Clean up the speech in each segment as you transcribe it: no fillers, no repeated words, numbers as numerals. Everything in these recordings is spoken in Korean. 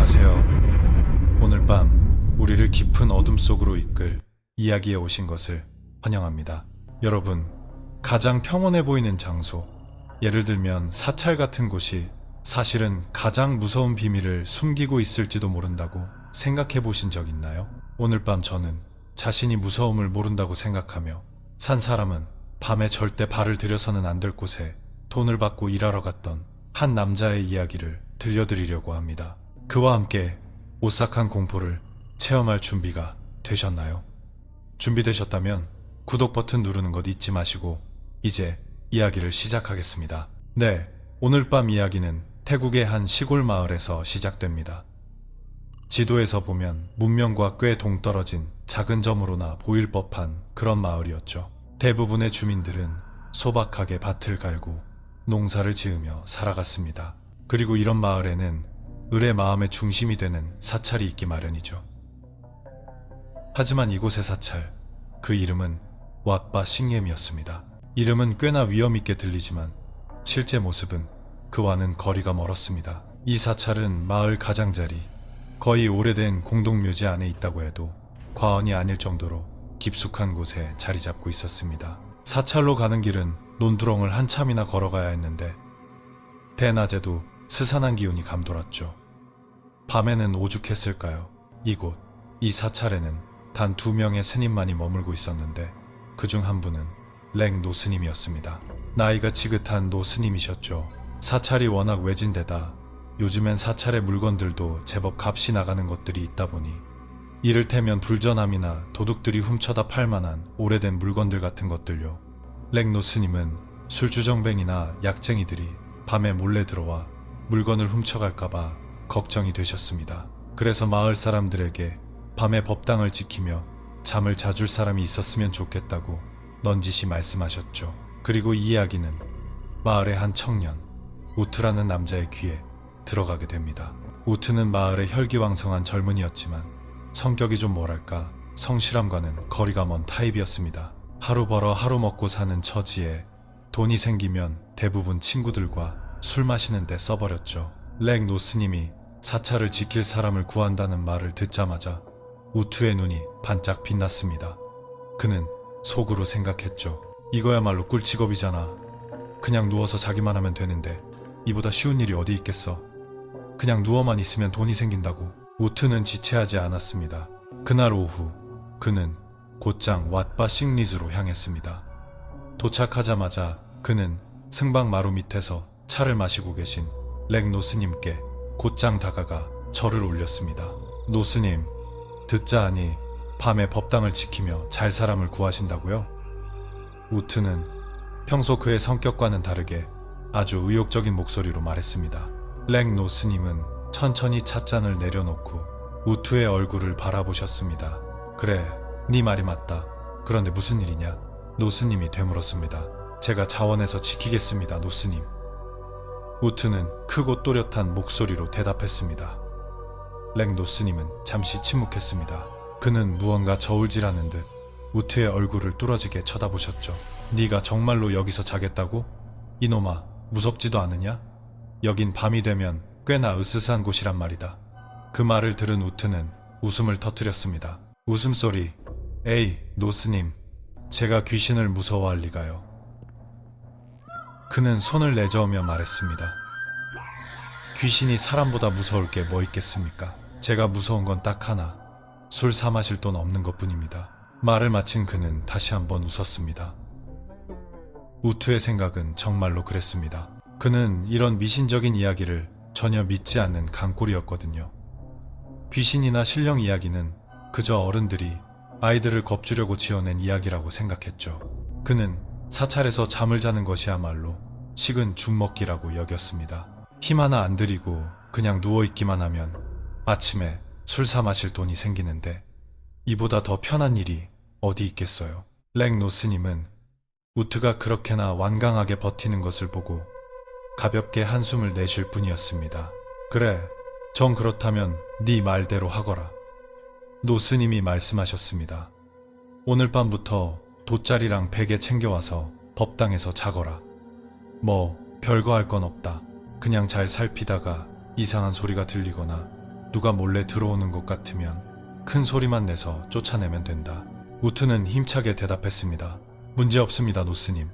안녕하세요. 오늘 밤 우리를 깊은 어둠 속으로 이끌 이야기에 오신 것을 환영합니다. 여러분, 가장 평온해 보이는 장소, 예를 들면 사찰 같은 곳이 사실은 가장 무서운 비밀을 숨기고 있을지도 모른다고 생각해 보신 적 있나요? 오늘 밤 저는 자신이 무서움을 모른다고 생각하며 산 사람은 밤에 절대 발을 들여서는 안 될 곳에 돈을 받고 일하러 갔던 한 남자의 이야기를 들려드리려고 합니다. 그와 함께 오싹한 공포를 체험할 준비가 되셨나요? 준비되셨다면 구독 버튼 누르는 것 잊지 마시고 이제 이야기를 시작하겠습니다. 네, 오늘 밤 이야기는 태국의 한 시골 마을에서 시작됩니다. 지도에서 보면 문명과 꽤 동떨어진 작은 점으로나 보일 법한 그런 마을이었죠. 대부분의 주민들은 소박하게 밭을 갈고 농사를 지으며 살아갔습니다. 그리고 이런 마을에는 을의 마음의 중심이 되는 사찰이 있기 마련이죠. 하지만 이곳의 사찰, 그 이름은 왓바 싱옙이었습니다. 이름은 꽤나 위엄있게 들리지만 실제 모습은 그와는 거리가 멀었습니다. 이 사찰은 마을 가장자리, 거의 오래된 공동묘지 안에 있다고 해도 과언이 아닐 정도로 깊숙한 곳에 자리 잡고 있었습니다. 사찰로 가는 길은 논두렁을 한참이나 걸어가야 했는데 대낮에도 스산한 기운이 감돌았죠. 밤에는 오죽했을까요? 이곳, 이 사찰에는 단 2명의 스님만이 머물고 있었는데 그중 한 분은 랭 노스님이었습니다. 나이가 지긋한 노스님이셨죠. 사찰이 워낙 외진데다 요즘엔 사찰의 물건들도 제법 값이 나가는 것들이 있다 보니 이를테면 불전함이나 도둑들이 훔쳐다 팔만한 오래된 물건들 같은 것들요. 랭 노스님은 술주정뱅이나 약쟁이들이 밤에 몰래 들어와 물건을 훔쳐갈까봐 걱정이 되셨습니다. 그래서 마을 사람들에게 밤에 법당을 지키며 잠을 자줄 사람이 있었으면 좋겠다고 넌지시 말씀하셨죠. 그리고 이 이야기는 마을의 한 청년, 우트라는 남자의 귀에 들어가게 됩니다. 우트는 마을의 혈기왕성한 젊은이였지만 성격이 좀 뭐랄까 성실함과는 거리가 먼 타입이었습니다. 하루 벌어 하루 먹고 사는 처지에 돈이 생기면 대부분 친구들과 술 마시는 데 써버렸죠. 랭 노스님이 사찰을 지킬 사람을 구한다는 말을 듣자마자 우투의 눈이 반짝 빛났습니다. 그는 속으로 생각했죠. 이거야말로 꿀직업이잖아. 그냥 누워서 자기만 하면 되는데 이보다 쉬운 일이 어디 있겠어. 그냥 누워만 있으면 돈이 생긴다고. 우투는 지체하지 않았습니다. 그날 오후 그는 곧장 왓바 싱리즈로 향했습니다. 도착하자마자 그는 승방 마루 밑에서 차를 마시고 계신 랭 노스님께 곧장 다가가 절을 올렸습니다. 노스님, 듣자 하니 밤에 법당을 지키며 잘 사람을 구하신다고요? 우트는 평소 그의 성격과는 다르게 아주 의욕적인 목소리로 말했습니다. 랭 노스님은 천천히 찻잔을 내려놓고 우트의 얼굴을 바라보셨습니다. 그래, 네 말이 맞다. 그런데 무슨 일이냐? 노스님이 되물었습니다. 제가 자원해서 지키겠습니다, 노스님. 우트는 크고 또렷한 목소리로 대답했습니다. 랭 노스님은 잠시 침묵했습니다. 그는 무언가 저울질하는 듯 우트의 얼굴을 뚫어지게 쳐다보셨죠. 네가 정말로 여기서 자겠다고? 이놈아, 무섭지도 않으냐? 여긴 밤이 되면 꽤나 으스스한 곳이란 말이다. 그 말을 들은 우트는 웃음을 터뜨렸습니다. 웃음소리. 에이, 노스님, 제가 귀신을 무서워할 리가요. 그는 손을 내저으며 말했습니다. 귀신이 사람보다 무서울 게 뭐 있겠습니까? 제가 무서운 건 딱 하나, 술 사 마실 돈 없는 것뿐입니다. 말을 마친 그는 다시 한번 웃었습니다. 우투의 생각은 정말로 그랬습니다. 그는 이런 미신적인 이야기를 전혀 믿지 않는 강골이었거든요. 귀신이나 신령 이야기는 그저 어른들이 아이들을 겁주려고 지어낸 이야기라고 생각했죠. 그는 사찰에서 잠을 자는 것이야말로 식은 죽먹기라고 여겼습니다. 힘 하나 안 들이고 그냥 누워있기만 하면 아침에 술 사 마실 돈이 생기는데 이보다 더 편한 일이 어디 있겠어요. 랭 노스님은 우트가 그렇게나 완강하게 버티는 것을 보고 가볍게 한숨을 내쉴 뿐이었습니다. 그래, 정 그렇다면 네 말대로 하거라. 노스님이 말씀하셨습니다. 오늘 밤부터 돗자리랑 베개 챙겨와서 법당에서 자거라. 뭐 별거 할 건 없다. 그냥 잘 살피다가 이상한 소리가 들리거나 누가 몰래 들어오는 것 같으면 큰 소리만 내서 쫓아내면 된다. 우투는 힘차게 대답했습니다. 문제 없습니다, 노스님.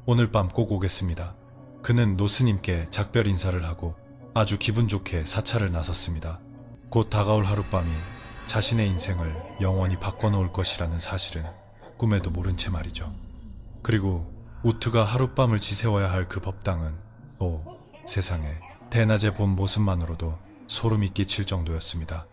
오늘 밤 꼭 오겠습니다. 그는 노스님께 작별 인사를 하고 아주 기분 좋게 사찰을 나섰습니다. 곧 다가올 하룻밤이 자신의 인생을 영원히 바꿔놓을 것이라는 사실은 꿈에도 모른 채 말이죠. 그리고 우투가 하룻밤을 지새워야 할 그 법당은 세상에 대낮에 본 모습만으로도 소름이 끼칠 정도였습니다.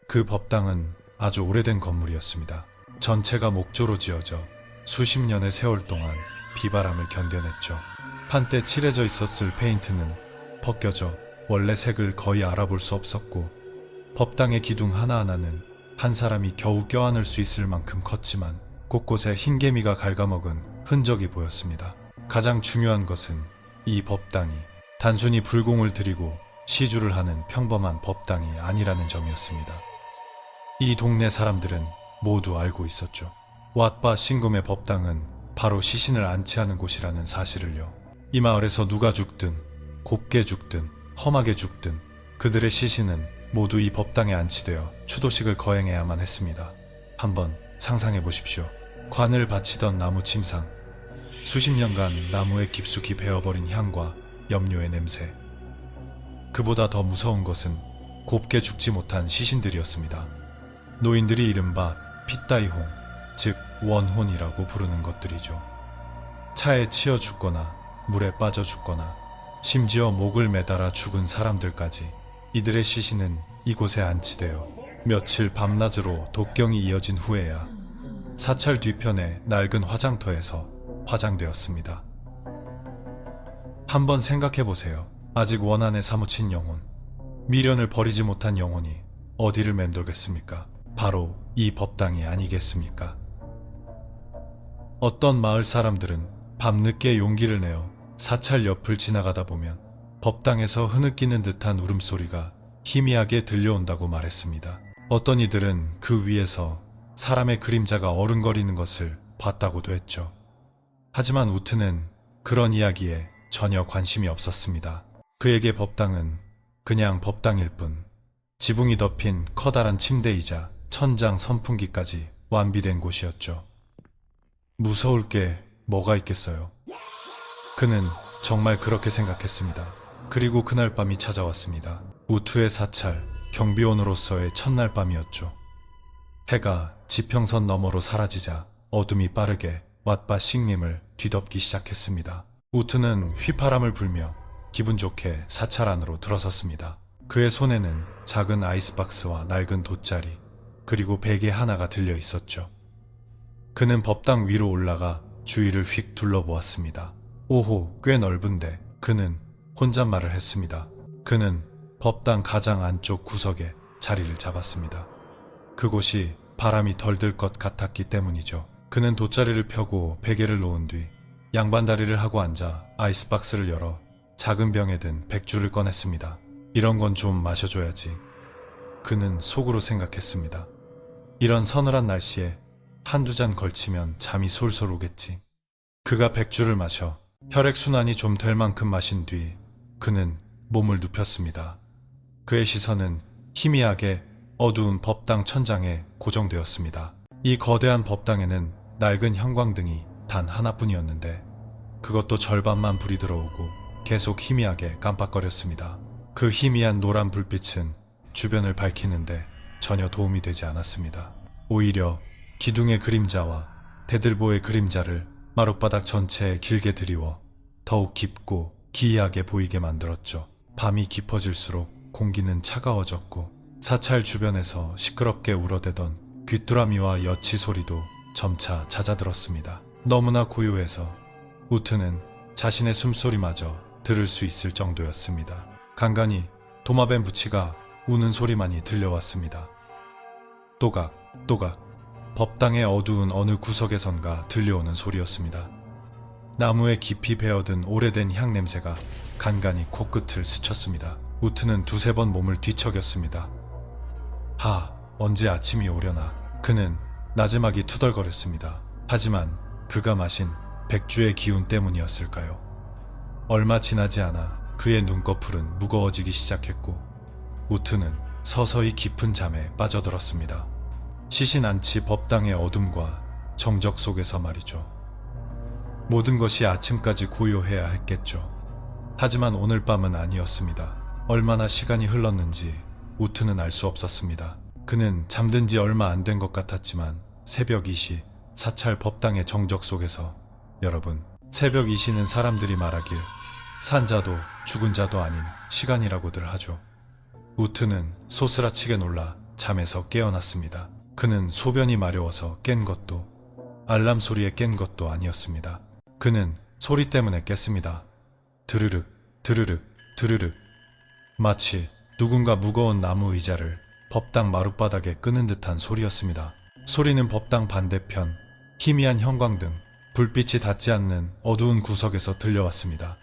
그 법당은 아주 오래된 건물이었습니다. 전체가 목조로 지어져 수십 년의 세월 동안 비바람을 견뎌냈죠. 한때 칠해져 있었을 페인트는 벗겨져 원래 색을 거의 알아볼 수 없었고, 법당의 기둥 하나하나는 한 사람이 겨우 껴안을 수 있을 만큼 컸지만 곳곳에 흰개미가 갉아먹은 흔적이 보였습니다. 가장 중요한 것은 이 법당이 단순히 불공을 들이고 시주를 하는 평범한 법당이 아니라는 점이었습니다. 이 동네 사람들은 모두 알고 있었죠. 왓바 싱금의 법당은 바로 시신을 안치하는 곳이라는 사실을요. 이 마을에서 누가 죽든 곱게 죽든 험하게 죽든 그들의 시신은 모두 이 법당에 안치되어 추도식을 거행해야만 했습니다. 한번 상상해 보십시오. 관을 바치던 나무 침상, 수십 년간 나무에 깊숙이 배어버린 향과 염료의 냄새. 그보다 더 무서운 것은 곱게 죽지 못한 시신들이었습니다. 노인들이 이른바 핏다이홍, 즉 원혼이라고 부르는 것들이죠. 차에 치여 죽거나 물에 빠져 죽거나 심지어 목을 매달아 죽은 사람들까지 이들의 시신은 이곳에 안치되어 며칠 밤낮으로 독경이 이어진 후에야 사찰 뒤편의 낡은 화장터에서 화장되었습니다. 한번 생각해 보세요. 아직 원한에 사무친 영혼, 미련을 버리지 못한 영혼이 어디를 맴돌겠습니까? 바로 이 법당이 아니겠습니까? 어떤 마을 사람들은 밤늦게 용기를 내어 사찰 옆을 지나가다 보면 법당에서 흐느끼는 듯한 울음소리가 희미하게 들려온다고 말했습니다. 어떤 이들은 그 위에서 사람의 그림자가 어른거리는 것을 봤다고도 했죠. 하지만 우트는 그런 이야기에 전혀 관심이 없었습니다. 그에게 법당은 그냥 법당일 뿐, 지붕이 덮인 커다란 침대이자 천장 선풍기까지 완비된 곳이었죠. 무서울 게 뭐가 있겠어요. 그는 정말 그렇게 생각했습니다. 그리고 그날 밤이 찾아왔습니다. 우투의 사찰, 경비원으로서의 첫날 밤이었죠. 해가 지평선 너머로 사라지자 어둠이 빠르게 왓바 싱님을 뒤덮기 시작했습니다. 우투는 휘파람을 불며 기분 좋게 사찰 안으로 들어섰습니다. 그의 손에는 작은 아이스박스와 낡은 돗자리, 그리고 베개 하나가 들려 있었죠. 그는 법당 위로 올라가 주위를 휙 둘러보았습니다. 오호, 꽤 넓은데 그는 혼잣말을 했습니다. 그는 법당 가장 안쪽 구석에 자리를 잡았습니다. 그곳이 바람이 덜 들 것 같았기 때문이죠. 그는 돗자리를 펴고 베개를 놓은 뒤 양반다리를 하고 앉아 아이스박스를 열어 작은 병에 든 백주를 꺼냈습니다. 이런 건 좀 마셔줘야지. 그는 속으로 생각했습니다. 이런 서늘한 날씨에 한두 잔 걸치면 잠이 솔솔 오겠지. 그가 백주를 마셔 혈액순환이 좀 될 만큼 마신 뒤 그는 몸을 눕혔습니다. 그의 시선은 희미하게 어두운 법당 천장에 고정되었습니다. 이 거대한 법당에는 낡은 형광등이 단 하나뿐이었는데 그것도 절반만 불이 들어오고 계속 희미하게 깜빡거렸습니다. 그 희미한 노란 불빛은 주변을 밝히는데 전혀 도움이 되지 않았습니다. 오히려 기둥의 그림자와 대들보의 그림자를 마룻바닥 전체에 길게 드리워 더욱 깊고 기이하게 보이게 만들었죠. 밤이 깊어질수록 공기는 차가워졌고 사찰 주변에서 시끄럽게 울어대던 귀뚜라미와 여치 소리도 점차 잦아들었습니다. 너무나 고요해서 우트는 자신의 숨소리마저 들을 수 있을 정도였습니다. 간간히 도마뱀 부치가 우는 소리만이 들려왔습니다. 또각 또각 법당의 어두운 어느 구석에선가 들려오는 소리였습니다. 나무에 깊이 배어든 오래된 향 냄새가 간간히 코끝을 스쳤습니다. 우트는 두세 번 몸을 뒤척였습니다. 언제 아침이 오려나. 그는 나지막이 투덜거렸습니다. 하지만 그가 마신 백주의 기운 때문이었을까요? 얼마 지나지 않아 그의 눈꺼풀은 무거워지기 시작했고 우트는 서서히 깊은 잠에 빠져들었습니다. 시신안치 법당의 어둠과 정적 속에서 말이죠. 모든 것이 아침까지 고요해야 했겠죠. 하지만 오늘 밤은 아니었습니다. 얼마나 시간이 흘렀는지 우트는 알 수 없었습니다. 그는 잠든 지 얼마 안 된 것 같았지만 새벽 2시 사찰 법당의 정적 속에서, 여러분, 새벽 2시는 사람들이 말하길 산자도 죽은 자도 아닌 시간이라고들 하죠. 우트는 소스라치게 놀라 잠에서 깨어났습니다. 그는 소변이 마려워서 깬 것도 알람 소리에 깬 것도 아니었습니다. 그는 소리 때문에 깼습니다. 드르륵 드르륵 드르륵. 마치 누군가 무거운 나무 의자를 법당 마룻바닥에 끄는 듯한 소리였습니다. 소리는 법당 반대편 희미한 형광등, 불빛이 닿지 않는 어두운 구석에서 들려왔습니다.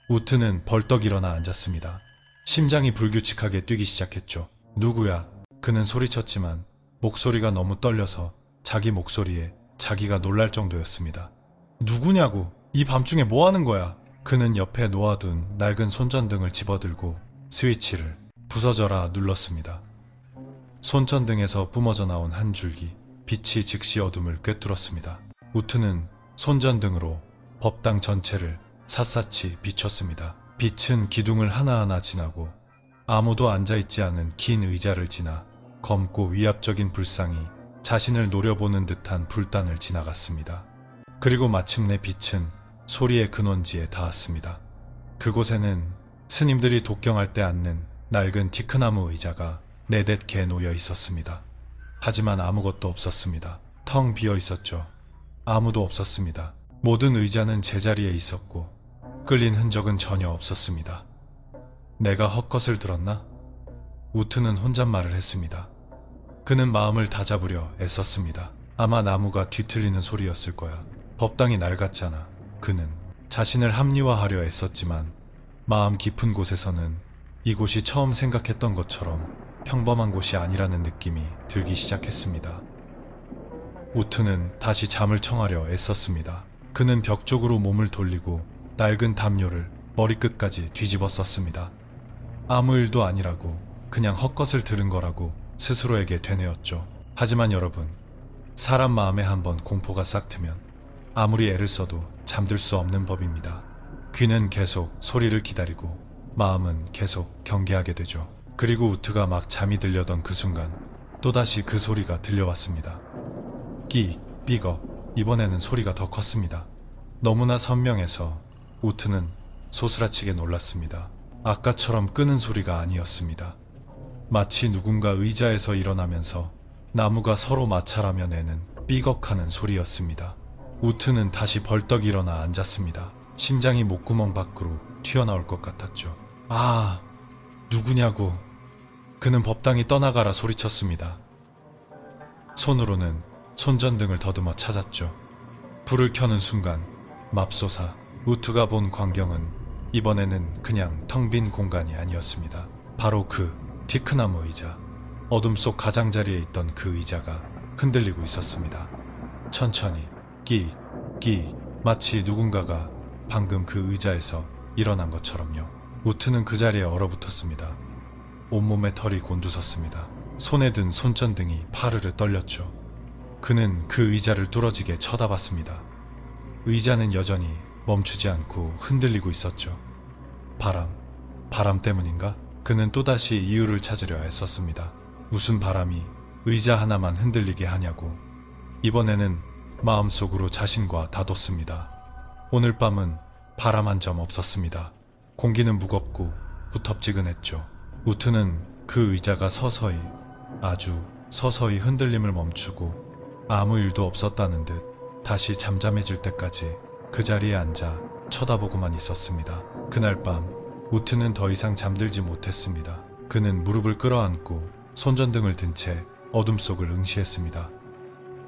우트는 벌떡 일어나 앉았습니다. 심장이 불규칙하게 뛰기 시작했죠. 누구야? 그는 소리쳤지만 목소리가 너무 떨려서 자기 목소리에 자기가 놀랄 정도였습니다. 누구냐고? 이 밤중에 뭐 하는 거야? 그는 옆에 놓아둔 낡은 손전등을 집어들고 스위치를 부서져라 눌렀습니다. 손전등에서 뿜어져 나온 한 줄기 빛이 즉시 어둠을 꿰뚫었습니다. 우트는 손전등으로 법당 전체를 샅샅이 비췄습니다. 빛은 기둥을 하나하나 지나고 아무도 앉아있지 않은 긴 의자를 지나 검고 위압적인 불상이 자신을 노려보는 듯한 불단을 지나갔습니다. 그리고 마침내 빛은 소리의 근원지에 닿았습니다. 그곳에는 스님들이 독경할 때 앉는 낡은 티크나무 의자가 네댓개 놓여 있었습니다. 하지만 아무것도 없었습니다. 텅 비어 있었죠. 아무도 없었습니다. 모든 의자는 제자리에 있었고 끌린 흔적은 전혀 없었습니다. 내가 헛것을 들었나? 우트는 혼잣말을 했습니다. 그는 마음을 다잡으려 애썼습니다. 아마 나무가 뒤틀리는 소리였을 거야. 법당이 낡았잖아. 그는 자신을 합리화하려 애썼지만 마음 깊은 곳에서는 이곳이 처음 생각했던 것처럼 평범한 곳이 아니라는 느낌이 들기 시작했습니다. 우트는 다시 잠을 청하려 애썼습니다. 그는 벽 쪽으로 몸을 돌리고 낡은 담요를 머리끝까지 뒤집어 썼습니다. 아무 일도 아니라고, 그냥 헛것을 들은 거라고 스스로에게 되뇌었죠. 하지만 여러분, 사람 마음에 한번 공포가 싹 트면 아무리 애를 써도 잠들 수 없는 법입니다. 귀는 계속 소리를 기다리고 마음은 계속 경계하게 되죠. 그리고 우트가 막 잠이 들려던 그 순간 또다시 그 소리가 들려왔습니다. 끼, 삐걱. 이번에는 소리가 더 컸습니다. 너무나 선명해서 우트는 소스라치게 놀랐습니다. 아까처럼 끄는 소리가 아니었습니다. 마치 누군가 의자에서 일어나면서 나무가 서로 마찰하며 내는 삐걱하는 소리였습니다. 우트는 다시 벌떡 일어나 앉았습니다. 심장이 목구멍 밖으로 튀어나올 것 같았죠. 아, 누구냐고. 그는 법당이 떠나가라 소리쳤습니다. 손으로는 손전등을 더듬어 찾았죠. 불을 켜는 순간 맙소사, 우트가 본 광경은 이번에는 그냥 텅 빈 공간이 아니었습니다. 바로 그 티크나무 의자, 어둠 속 가장자리에 있던 그 의자가 흔들리고 있었습니다. 천천히 끼, 마치 누군가가 방금 그 의자에서 일어난 것처럼요. 우트는 그 자리에 얼어붙었습니다. 온몸에 털이 곤두섰습니다. 손에 든 손전등이 파르르 떨렸죠. 그는 그 의자를 뚫어지게 쳐다봤습니다. 의자는 여전히 멈추지 않고 흔들리고 있었죠. 바람 때문인가? 그는 또다시 이유를 찾으려 애썼습니다. 무슨 바람이 의자 하나만 흔들리게 하냐고. 이번에는 마음속으로 자신과 다뒀습니다. 오늘 밤은 바람 한 점 없었습니다. 공기는 무겁고 부텁지근했죠. 우트는 그 의자가 서서히, 아주 서서히 흔들림을 멈추고 아무 일도 없었다는 듯 다시 잠잠해질 때까지 그 자리에 앉아 쳐다보고만 있었습니다. 그날 밤 우트는 더 이상 잠들지 못했습니다. 그는 무릎을 끌어안고 손전등을 든 채 어둠 속을 응시했습니다.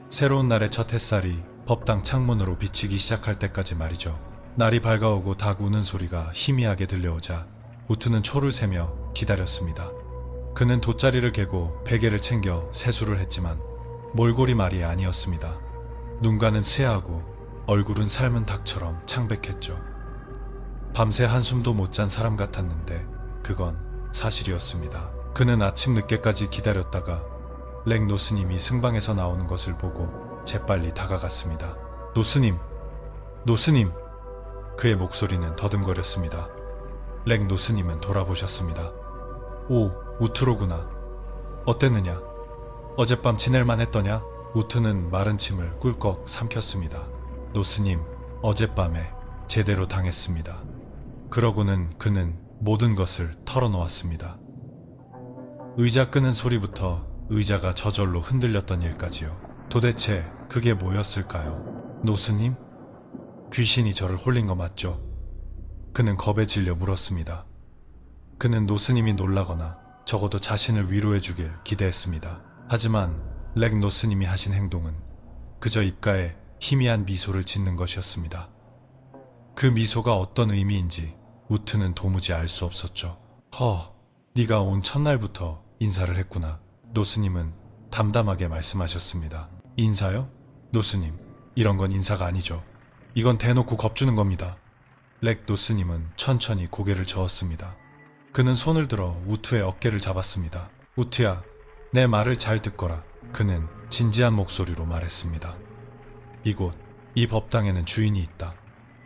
새로운 날의 첫 햇살이 법당 창문으로 비치기 시작할 때까지 말이죠. 날이 밝아오고 닭 우는 소리가 희미하게 들려오자 우트는 초를 세며 기다렸습니다. 그는 돗자리를 개고 베개를 챙겨 세수를 했지만 몰골이 말이 아니었습니다. 눈가는 새하고 얼굴은 삶은 닭처럼 창백했죠. 밤새 한숨도 못 잔 사람 같았는데 그건 사실이었습니다. 그는 아침 늦게까지 기다렸다가 렉 노스님이 승방에서 나오는 것을 보고 재빨리 다가갔습니다. 노스님, 노스님! 그의 목소리는 더듬거렸습니다. 렉 노스님은 돌아보셨습니다. 오, 우투로구나. 어땠느냐? 어젯밤 지낼만 했더냐? 우투는 마른 침을 꿀꺽 삼켰습니다. 노스님, 어젯밤에 제대로 당했습니다. 그러고는 그는 모든 것을 털어놓았습니다. 의자 끄는 소리부터 의자가 저절로 흔들렸던 일까지요. 도대체 그게 뭐였을까요? 노스님? 귀신이 저를 홀린 거 맞죠? 그는 겁에 질려 물었습니다. 그는 노스님이 놀라거나 적어도 자신을 위로해주길 기대했습니다. 하지만 렉 노스님이 하신 행동은 그저 입가에 희미한 미소를 짓는 것이었습니다. 그 미소가 어떤 의미인지 우트는 도무지 알 수 없었죠. 네가 온 첫날부터 인사를 했구나. 노스님은 담담하게 말씀하셨습니다. 인사요? 노스님, 이런 건 인사가 아니죠. 이건 대놓고 겁주는 겁니다. 렉 노스님은 천천히 고개를 저었습니다. 그는 손을 들어 우투의 어깨를 잡았습니다. 우투야, 내 말을 잘 듣거라. 그는 진지한 목소리로 말했습니다. 이곳, 이 법당에는 주인이 있다.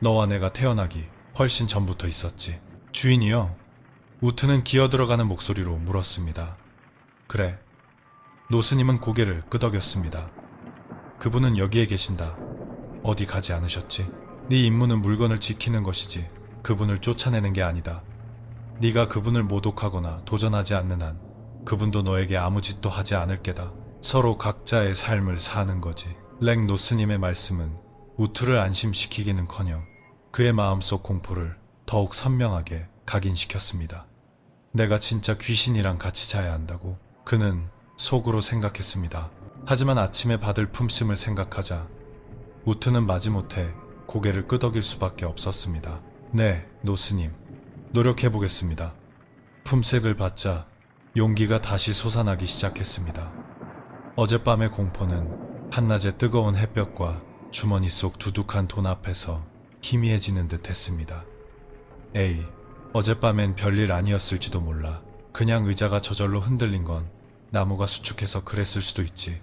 너와 내가 태어나기 훨씬 전부터 있었지. 주인이요? 우투는 기어들어가는 목소리로 물었습니다. 그래. 노스님은 고개를 끄덕였습니다. 그분은 여기에 계신다. 어디 가지 않으셨지? 네 임무는 물건을 지키는 것이지 그분을 쫓아내는 게 아니다. 네가 그분을 모독하거나 도전하지 않는 한 그분도 너에게 아무 짓도 하지 않을 게다. 서로 각자의 삶을 사는 거지. 렉 노스님의 말씀은 우투를 안심시키기는커녕 그의 마음속 공포를 더욱 선명하게 각인시켰습니다. 내가 진짜 귀신이랑 같이 자야 한다고 그는 속으로 생각했습니다. 하지만 아침에 받을 품심을 생각하자 우투는 마지못해 고개를 끄덕일 수밖에 없었습니다. 네, 노스님. 노력해보겠습니다. 품색을 받자 용기가 다시 솟아나기 시작했습니다. 어젯밤의 공포는 한낮의 뜨거운 햇볕과 주머니 속 두둑한 돈 앞에서 희미해지는 듯 했습니다. 에이, 어젯밤엔 별일 아니었을지도 몰라. 그냥 의자가 저절로 흔들린 건 나무가 수축해서 그랬을 수도 있지.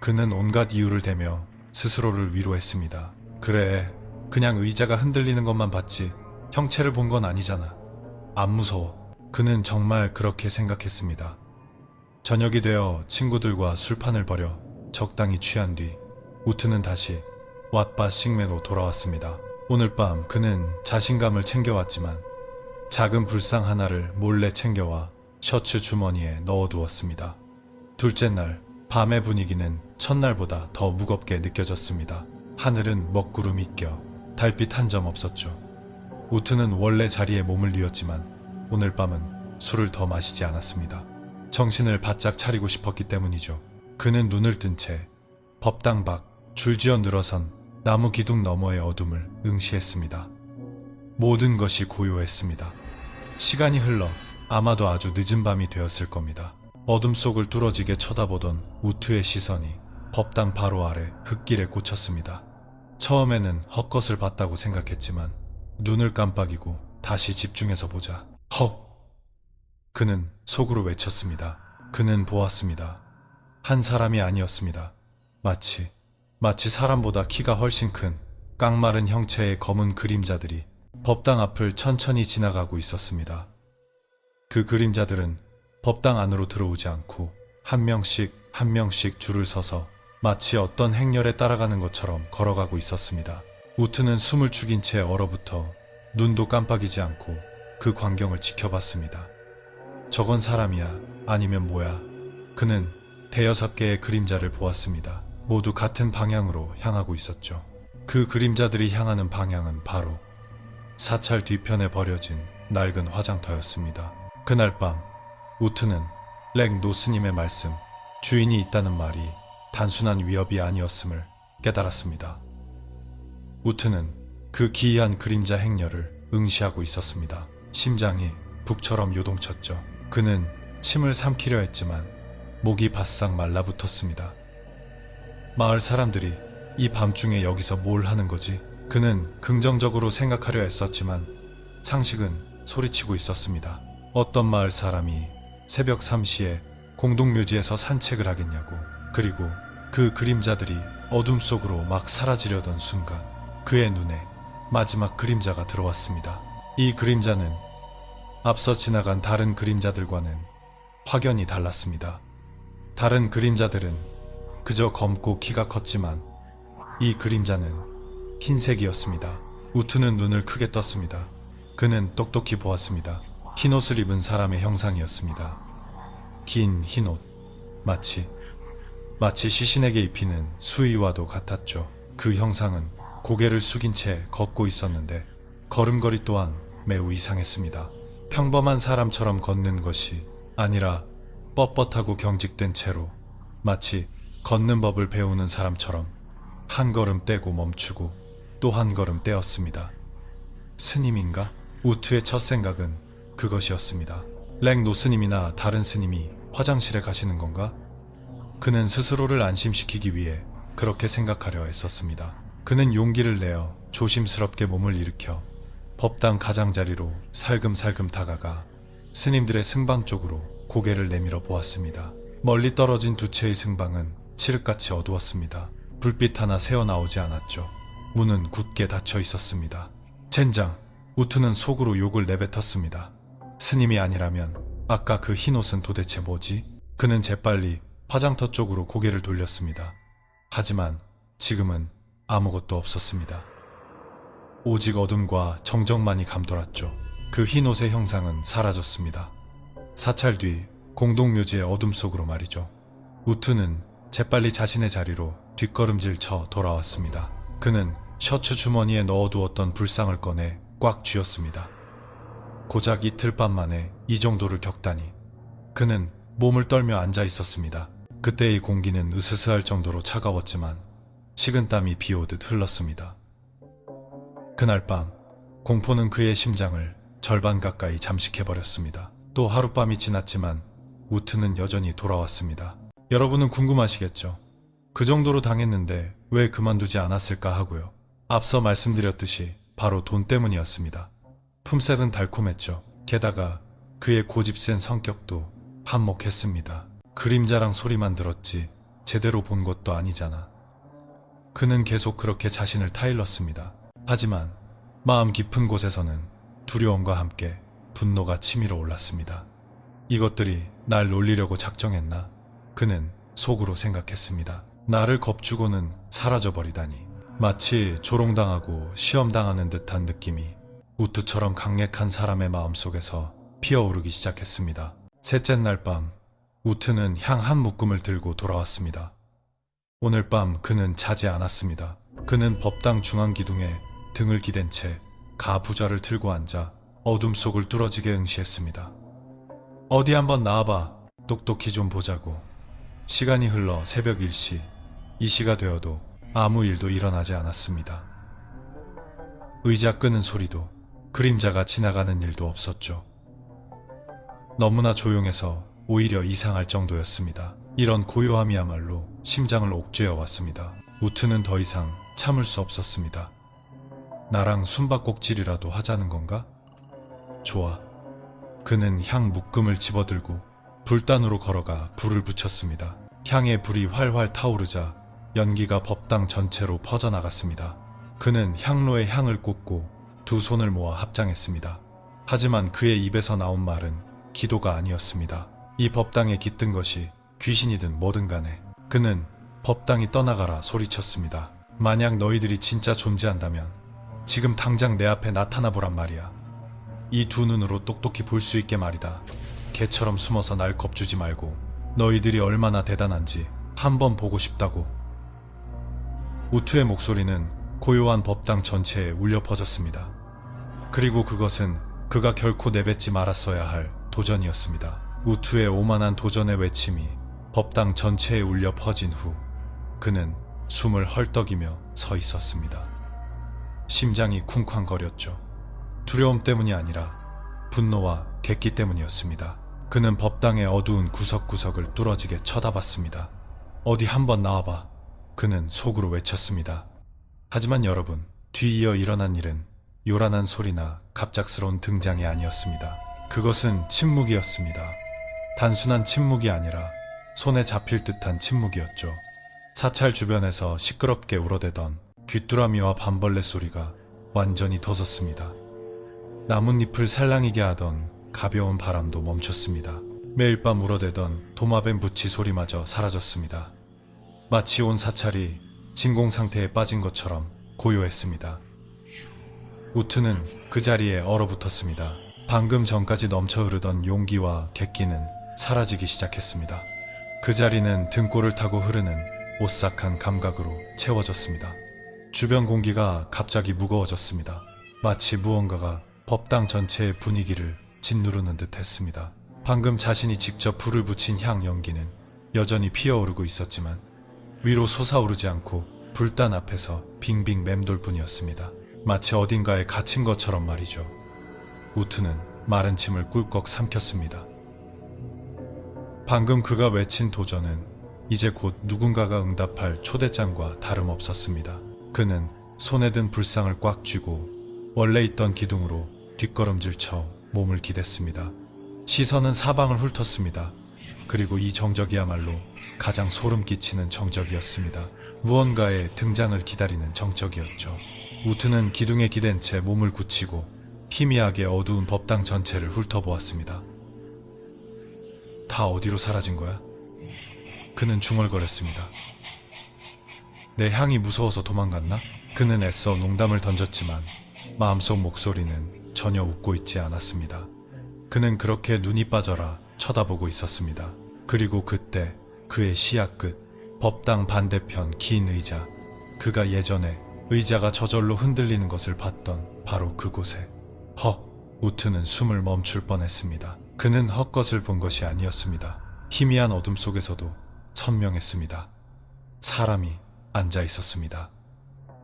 그는 온갖 이유를 대며 스스로를 위로했습니다. 그래, 그냥 의자가 흔들리는 것만 봤지 형체를 본 건 아니잖아. 안 무서워. 그는 정말 그렇게 생각했습니다. 저녁이 되어 친구들과 술판을 벌여 적당히 취한 뒤 우트는 다시 왓바 싱메로 돌아왔습니다. 오늘 밤 그는 자신감을 챙겨왔지만 작은 불상 하나를 몰래 챙겨와 셔츠 주머니에 넣어두었습니다. 둘째 날 밤의 분위기는 첫날보다 더 무겁게 느껴졌습니다. 하늘은 먹구름이 껴 달빛 한 점 없었죠. 우트는 원래 자리에 몸을 뉘었지만 오늘 밤은 술을 더 마시지 않았습니다. 정신을 바짝 차리고 싶었기 때문이죠. 그는 눈을 뜬 채 법당 밖 줄지어 늘어선 나무 기둥 너머의 어둠을 응시했습니다. 모든 것이 고요했습니다. 시간이 흘러 아마도 아주 늦은 밤이 되었을 겁니다. 어둠 속을 뚫어지게 쳐다보던 우투의 시선이 법당 바로 아래 흙길에 꽂혔습니다. 처음에는 헛것을 봤다고 생각했지만 눈을 깜빡이고 다시 집중해서 보자. 헉! 그는 속으로 외쳤습니다. 그는 보았습니다. 한 사람이 아니었습니다. 마치 사람보다 키가 훨씬 큰 깡마른 형체의 검은 그림자들이 법당 앞을 천천히 지나가고 있었습니다. 그 그림자들은 법당 안으로 들어오지 않고 한 명씩 줄을 서서 마치 어떤 행렬에 따라가는 것처럼 걸어가고 있었습니다. 우트는 숨을 죽인 채 얼어붙어 눈도 깜빡이지 않고 그 광경을 지켜봤습니다. 저건 사람이야? 아니면 뭐야? 그는 대여섯 개의 그림자를 보았습니다. 모두 같은 방향으로 향하고 있었죠. 그 그림자들이 향하는 방향은 바로 사찰 뒤편에 버려진 낡은 화장터였습니다. 그날 밤 우트는 렉 노스님의 말씀, 주인이 있다는 말이 단순한 위협이 아니었음을 깨달았습니다. 우트는 그 기이한 그림자 행렬을 응시하고 있었습니다. 심장이 북처럼 요동쳤죠. 그는 침을 삼키려 했지만 목이 바싹 말라붙었습니다. 마을 사람들이 이 밤중에 여기서 뭘 하는 거지? 그는 긍정적으로 생각하려 했었지만 상식은 소리치고 있었습니다. 어떤 마을 사람이 새벽 3시에 공동묘지에서 산책을 하겠냐고. 그리고 그 그림자들이 어둠 속으로 막 사라지려던 순간 그의 눈에 마지막 그림자가 들어왔습니다. 이 그림자는 앞서 지나간 다른 그림자들과는 확연히 달랐습니다. 다른 그림자들은 그저 검고 키가 컸지만 이 그림자는 흰색이었습니다. 우투는 눈을 크게 떴습니다. 그는 똑똑히 보았습니다. 흰옷을 입은 사람의 형상이었습니다. 긴 흰옷, 마치 시신에게 입히는 수의와도 같았죠. 그 형상은 고개를 숙인 채 걷고 있었는데 걸음걸이 또한 매우 이상했습니다. 평범한 사람처럼 걷는 것이 아니라 뻣뻣하고 경직된 채로 마치 걷는 법을 배우는 사람처럼 한 걸음 떼고 멈추고 또 한 걸음 떼었습니다. 스님인가? 우투의 첫 생각은 그것이었습니다. 랭 노스님이나 다른 스님이 화장실에 가시는 건가? 그는 스스로를 안심시키기 위해 그렇게 생각하려 했었습니다. 그는 용기를 내어 조심스럽게 몸을 일으켜 법당 가장자리로 살금살금 다가가 스님들의 승방 쪽으로 고개를 내밀어 보았습니다. 멀리 떨어진 두 채의 승방은 칠흑같이 어두웠습니다. 불빛 하나 새어나오지 않았죠. 문은 굳게 닫혀 있었습니다. 젠장! 우투는 속으로 욕을 내뱉었습니다. 스님이 아니라면 아까 그 흰옷은 도대체 뭐지? 그는 재빨리 화장터 쪽으로 고개를 돌렸습니다. 하지만 지금은 아무것도 없었습니다. 오직 어둠과 정적만이 감돌았죠. 그 흰옷의 형상은 사라졌습니다. 사찰 뒤 공동묘지의 어둠 속으로 말이죠. 우투는 재빨리 자신의 자리로 뒷걸음질 쳐 돌아왔습니다. 그는 셔츠 주머니에 넣어두었던 불상을 꺼내 꽉 쥐었습니다. 고작 이틀 밤 만에 이 정도를 겪다니. 그는 몸을 떨며 앉아 있었습니다. 그때의 공기는 으스스할 정도로 차가웠지만 식은땀이 비오듯 흘렀습니다. 그날 밤 공포는 그의 심장을 절반 가까이 잠식해버렸습니다. 또 하룻밤이 지났지만 우트는 여전히 돌아왔습니다. 여러분은 궁금하시겠죠? 그 정도로 당했는데 왜 그만두지 않았을까 하고요. 앞서 말씀드렸듯이 바로 돈 때문이었습니다. 품색은 달콤했죠. 게다가 그의 고집센 성격도 한몫했습니다. 그림자랑 소리만 들었지 제대로 본 것도 아니잖아. 그는 계속 그렇게 자신을 타일렀습니다. 하지만 마음 깊은 곳에서는 두려움과 함께 분노가 치밀어 올랐습니다. 이것들이 날 놀리려고 작정했나? 그는 속으로 생각했습니다. 나를 겁주고는 사라져버리다니. 마치 조롱당하고 시험당하는 듯한 느낌이 우투처럼 강력한 사람의 마음속에서 피어오르기 시작했습니다. 셋째 날 밤 우투는 향 한 묶음을 들고 돌아왔습니다. 오늘 밤 그는 자지 않았습니다. 그는 법당 중앙기둥에 등을 기댄 채 가부좌를 들고 앉아 어둠 속을 뚫어지게 응시했습니다. 어디 한번 나와봐. 똑똑히 좀 보자고. 시간이 흘러 새벽 1시, 이 시가 되어도 아무 일도 일어나지 않았습니다. 의자 끄는 소리도 그림자가 지나가는 일도 없었죠. 너무나 조용해서 오히려 이상할 정도였습니다. 이런 고요함이야말로 심장을 옥죄어 왔습니다. 우트는 더 이상 참을 수 없었습니다. 나랑 숨바꼭질이라도 하자는 건가? 좋아. 그는 향 묶음을 집어들고 불단으로 걸어가 불을 붙였습니다. 향의 불이 활활 타오르자 연기가 법당 전체로 퍼져나갔습니다. 그는 향로에 향을 꽂고 두 손을 모아 합장했습니다. 하지만 그의 입에서 나온 말은 기도가 아니었습니다. 이 법당에 깃든 것이 귀신이든 뭐든 간에 그는 법당이 떠나가라 소리쳤습니다. 만약 너희들이 진짜 존재한다면 지금 당장 내 앞에 나타나 보란 말이야. 이 두 눈으로 똑똑히 볼 수 있게 말이다. 개처럼 숨어서 날 겁주지 말고 너희들이 얼마나 대단한지 한번 보고 싶다고. 우투의 목소리는 고요한 법당 전체에 울려 퍼졌습니다. 그리고 그것은 그가 결코 내뱉지 말았어야 할 도전이었습니다. 우투의 오만한 도전의 외침이 법당 전체에 울려 퍼진 후 그는 숨을 헐떡이며 서 있었습니다. 심장이 쿵쾅거렸죠. 두려움 때문이 아니라 분노와 객기 때문이었습니다. 그는 법당의 어두운 구석구석을 뚫어지게 쳐다봤습니다. 어디 한번 나와봐. 그는 속으로 외쳤습니다. 하지만 여러분, 뒤이어 일어난 일은 요란한 소리나 갑작스러운 등장이 아니었습니다. 그것은 침묵이었습니다. 단순한 침묵이 아니라 손에 잡힐 듯한 침묵이었죠. 사찰 주변에서 시끄럽게 울어대던 귀뚜라미와 밤벌레 소리가 완전히 터졌습니다. 나뭇잎을 살랑이게 하던 가벼운 바람도 멈췄습니다. 매일 밤 울어대던 도마뱀 부치 소리마저 사라졌습니다. 마치 온 사찰이 진공 상태에 빠진 것처럼 고요했습니다. 우투는 그 자리에 얼어붙었습니다. 방금 전까지 넘쳐 흐르던 용기와 객기는 사라지기 시작했습니다. 그 자리는 등골을 타고 흐르는 오싹한 감각으로 채워졌습니다. 주변 공기가 갑자기 무거워졌습니다. 마치 무언가가 법당 전체의 분위기를 짓누르는 듯 했습니다. 방금 자신이 직접 불을 붙인 향 연기는 여전히 피어오르고 있었지만 위로 솟아오르지 않고 불단 앞에서 빙빙 맴돌 뿐이었습니다. 마치 어딘가에 갇힌 것처럼 말이죠. 우투는 마른 침을 꿀꺽 삼켰습니다. 방금 그가 외친 도전은 이제 곧 누군가가 응답할 초대장과 다름없었습니다. 그는 손에 든 불상을 꽉 쥐고 원래 있던 기둥으로 뒷걸음질쳐 몸을 기댔습니다. 시선은 사방을 훑었습니다. 그리고 이 정적이야말로 가장 소름 끼치는 정적이었습니다. 무언가의 등장을 기다리는 정적이었죠. 우트는 기둥에 기댄 채 몸을 굳히고 희미하게 어두운 법당 전체를 훑어보았습니다. 다 어디로 사라진 거야? 그는 중얼거렸습니다. 내 향이 무서워서 도망갔나? 그는 애써 농담을 던졌지만 마음속 목소리는 전혀 웃고 있지 않았습니다. 그는 그렇게 눈이 빠져라 쳐다보고 있었습니다. 그리고 그때 그의 시야 끝, 법당 반대편 긴 의자, 그가 예전에 의자가 저절로 흔들리는 것을 봤던 바로 그곳에 우트는 숨을 멈출 뻔했습니다. 그는 헛것을 본 것이 아니었습니다. 희미한 어둠 속에서도 선명했습니다. 사람이 앉아 있었습니다.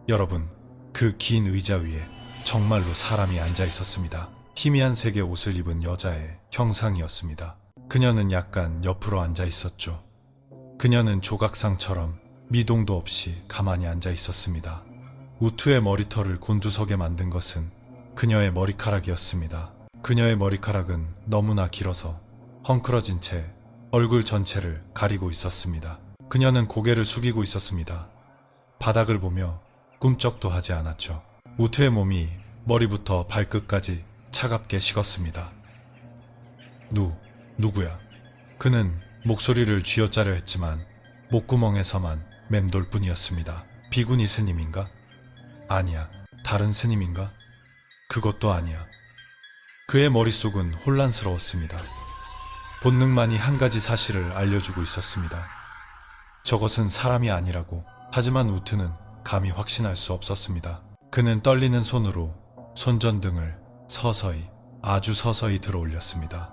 여러분, 그 긴 의자 위에 정말로 사람이 앉아 있었습니다. 희미한 색의 옷을 입은 여자의 형상이었습니다. 그녀는 약간 옆으로 앉아 있었죠. 그녀는 조각상처럼 미동도 없이 가만히 앉아 있었습니다. 우투의 머리털을 곤두서게 만든 것은 그녀의 머리카락이었습니다. 그녀의 머리카락은 너무나 길어서 헝클어진 채 얼굴 전체를 가리고 있었습니다. 그녀는 고개를 숙이고 있었습니다. 바닥을 보며 꿈쩍도 하지 않았죠. 우투의 몸이 머리부터 발끝까지 차갑게 식었습니다. 누구야? 그는 목소리를 쥐어짜려 했지만 목구멍에서만 맴돌 뿐이었습니다. 비구니 스님인가? 아니야. 다른 스님인가? 그것도 아니야. 그의 머릿속은 혼란스러웠습니다. 본능만이 한 가지 사실을 알려주고 있었습니다. 저것은 사람이 아니라고. 하지만 우트는 감히 확신할 수 없었습니다. 그는 떨리는 손으로 손전등을 서서히, 아주 서서히 들어 올렸습니다.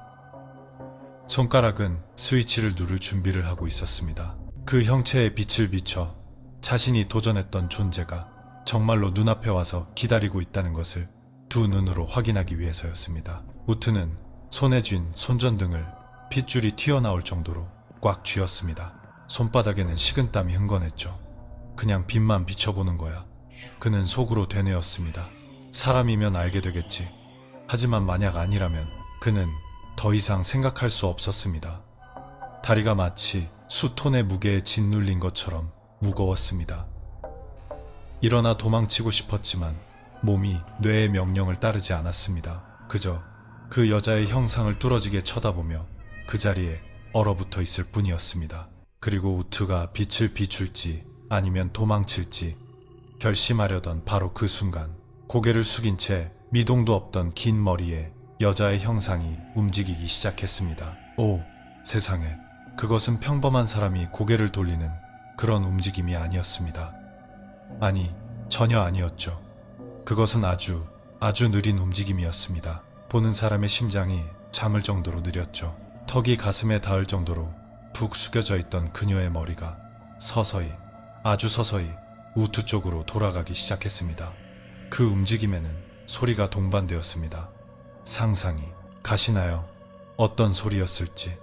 손가락은 스위치를 누를 준비를 하고 있었습니다. 그 형체에 빛을 비춰 자신이 도전했던 존재가 정말로 눈앞에 와서 기다리고 있다는 것을 두 눈으로 확인하기 위해서였습니다. 우트는 손에 쥔 손전등을 핏줄이 튀어나올 정도로 꽉 쥐었습니다. 손바닥에는 식은땀이 흥건했죠. 그냥 빛만 비춰보는 거야. 그는 속으로 되뇌었습니다. 사람이면 알게 되겠지. 하지만 만약 아니라면 그는 더 이상 생각할 수 없었습니다. 다리가 마치 수톤의 무게에 짓눌린 것처럼 무거웠습니다. 일어나 도망치고 싶었지만 몸이 뇌의 명령을 따르지 않았습니다. 그저 그 여자의 형상을 뚫어지게 쳐다보며 그 자리에 얼어붙어 있을 뿐이었습니다. 그리고 우투가 빛을 비출지 아니면 도망칠지 결심하려던 바로 그 순간 고개를 숙인 채 미동도 없던 긴 머리에 여자의 형상이 움직이기 시작했습니다. 오, 세상에. 그것은 평범한 사람이 고개를 돌리는 그런 움직임이 아니었습니다. 아니, 전혀 아니었죠. 그것은 아주 느린 움직임이었습니다. 보는 사람의 심장이 잠을 정도로 느렸죠. 턱이 가슴에 닿을 정도로 푹 숙여져 있던 그녀의 머리가 서서히, 아주 서서히 우투 쪽으로 돌아가기 시작했습니다. 그 움직임에는 소리가 동반되었습니다. 상상이 가시나요? 어떤 소리였을지.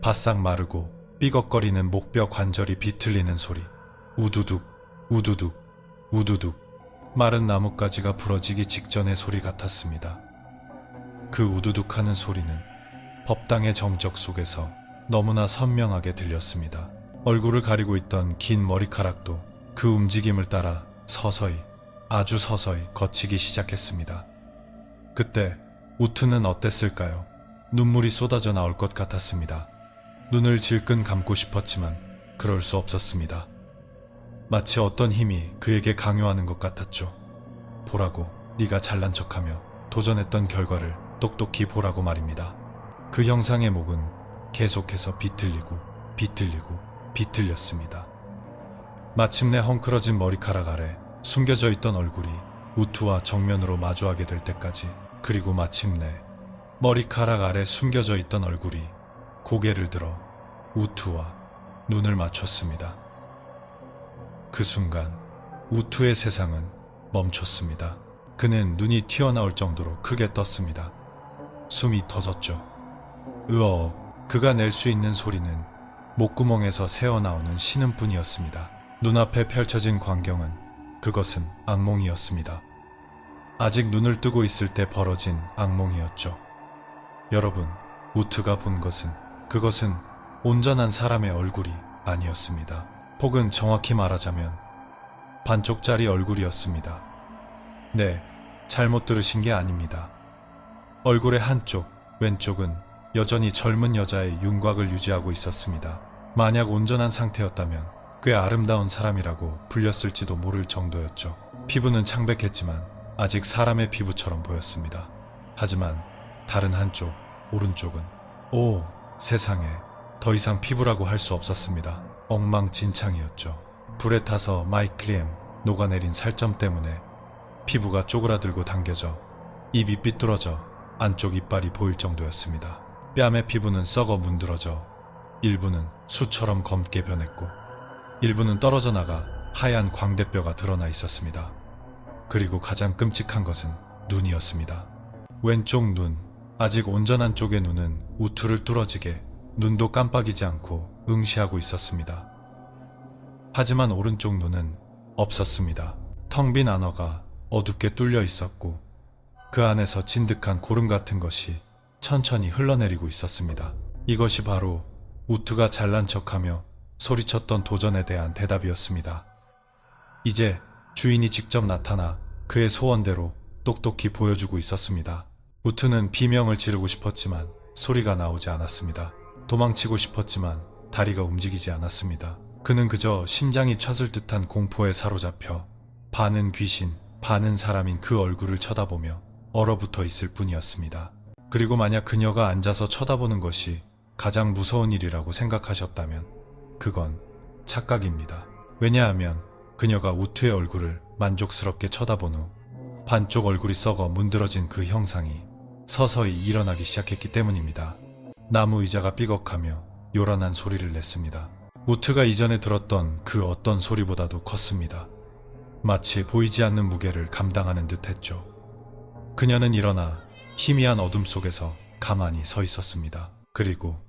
바싹 마르고 삐걱거리는 목뼈 관절이 비틀리는 소리. 우두둑, 우두둑, 우두둑. 마른 나뭇가지가 부러지기 직전의 소리 같았습니다. 그 우두둑하는 소리는 법당의 정적 속에서 너무나 선명하게 들렸습니다. 얼굴을 가리고 있던 긴 머리카락도 그 움직임을 따라 서서히, 아주 서서히 걷히기 시작했습니다. 그때 우투는 어땠을까요? 눈물이 쏟아져 나올 것 같았습니다. 눈을 질끈 감고 싶었지만 그럴 수 없었습니다. 마치 어떤 힘이 그에게 강요하는 것 같았죠. 보라고, 네가 잘난 척하며 도전했던 결과를 똑똑히 보라고 말입니다. 그 형상의 목은 계속해서 비틀리고 비틀리고 비틀렸습니다. 마침내 헝클어진 머리카락 아래 숨겨져 있던 얼굴이 우투와 정면으로 마주하게 될 때까지, 그리고 마침내 머리카락 아래 숨겨져 있던 얼굴이 고개를 들어 우투와 눈을 맞췄습니다. 그 순간 우투의 세상은 멈췄습니다. 그는 눈이 튀어나올 정도로 크게 떴습니다. 숨이 터졌죠. 으어억, 그가 낼 수 있는 소리는 목구멍에서 새어나오는 신음뿐이었습니다. 눈앞에 펼쳐진 광경은, 그것은 악몽이었습니다. 아직 눈을 뜨고 있을 때 벌어진 악몽이었죠. 여러분, 우투가 본 것은, 그것은 온전한 사람의 얼굴이 아니었습니다. 혹은 정확히 말하자면 반쪽짜리 얼굴이었습니다. 네, 잘못 들으신 게 아닙니다. 얼굴의 한쪽, 왼쪽은 여전히 젊은 여자의 윤곽을 유지하고 있었습니다. 만약 온전한 상태였다면 꽤 아름다운 사람이라고 불렸을지도 모를 정도였죠. 피부는 창백했지만 아직 사람의 피부처럼 보였습니다. 하지만 다른 한쪽, 오른쪽은, 오, 세상에, 더 이상 피부라고 할 수 없었습니다. 엉망진창이었죠. 불에 타서 마이클리엠 녹아내린 살점 때문에 피부가 쪼그라들고 당겨져 입이 삐뚤어져 안쪽 이빨이 보일 정도였습니다. 뺨의 피부는 썩어 문드러져 일부는 수처럼 검게 변했고 일부는 떨어져 나가 하얀 광대뼈가 드러나 있었습니다. 그리고 가장 끔찍한 것은 눈이었습니다. 왼쪽 눈, 아직 온전한 쪽의 눈은 우투를 뚫어지게 눈도 깜빡이지 않고 응시하고 있었습니다. 하지만 오른쪽 눈은 없었습니다. 텅 빈 안허가 어둡게 뚫려 있었고 그 안에서 진득한 고름 같은 것이 천천히 흘러내리고 있었습니다. 이것이 바로 우투가 잘난 척하며 소리쳤던 도전에 대한 대답이었습니다. 이제 주인이 직접 나타나 그의 소원대로 똑똑히 보여주고 있었습니다. 우투는 비명을 지르고 싶었지만 소리가 나오지 않았습니다. 도망치고 싶었지만 다리가 움직이지 않았습니다. 그는 그저 심장이 쳤을 듯한 공포에 사로잡혀 반은 귀신, 반은 사람인 그 얼굴을 쳐다보며 얼어붙어 있을 뿐이었습니다. 그리고 만약 그녀가 앉아서 쳐다보는 것이 가장 무서운 일이라고 생각하셨다면 그건 착각입니다. 왜냐하면 그녀가 우투의 얼굴을 만족스럽게 쳐다본 후 반쪽 얼굴이 썩어 문드러진 그 형상이 서서히 일어나기 시작했기 때문입니다. 나무 의자가 삐걱하며 요란한 소리를 냈습니다. 우투가 이전에 들었던 그 어떤 소리보다도 컸습니다. 마치 보이지 않는 무게를 감당하는 듯 했죠. 그녀는 일어나 희미한 어둠 속에서 가만히 서 있었습니다. 그리고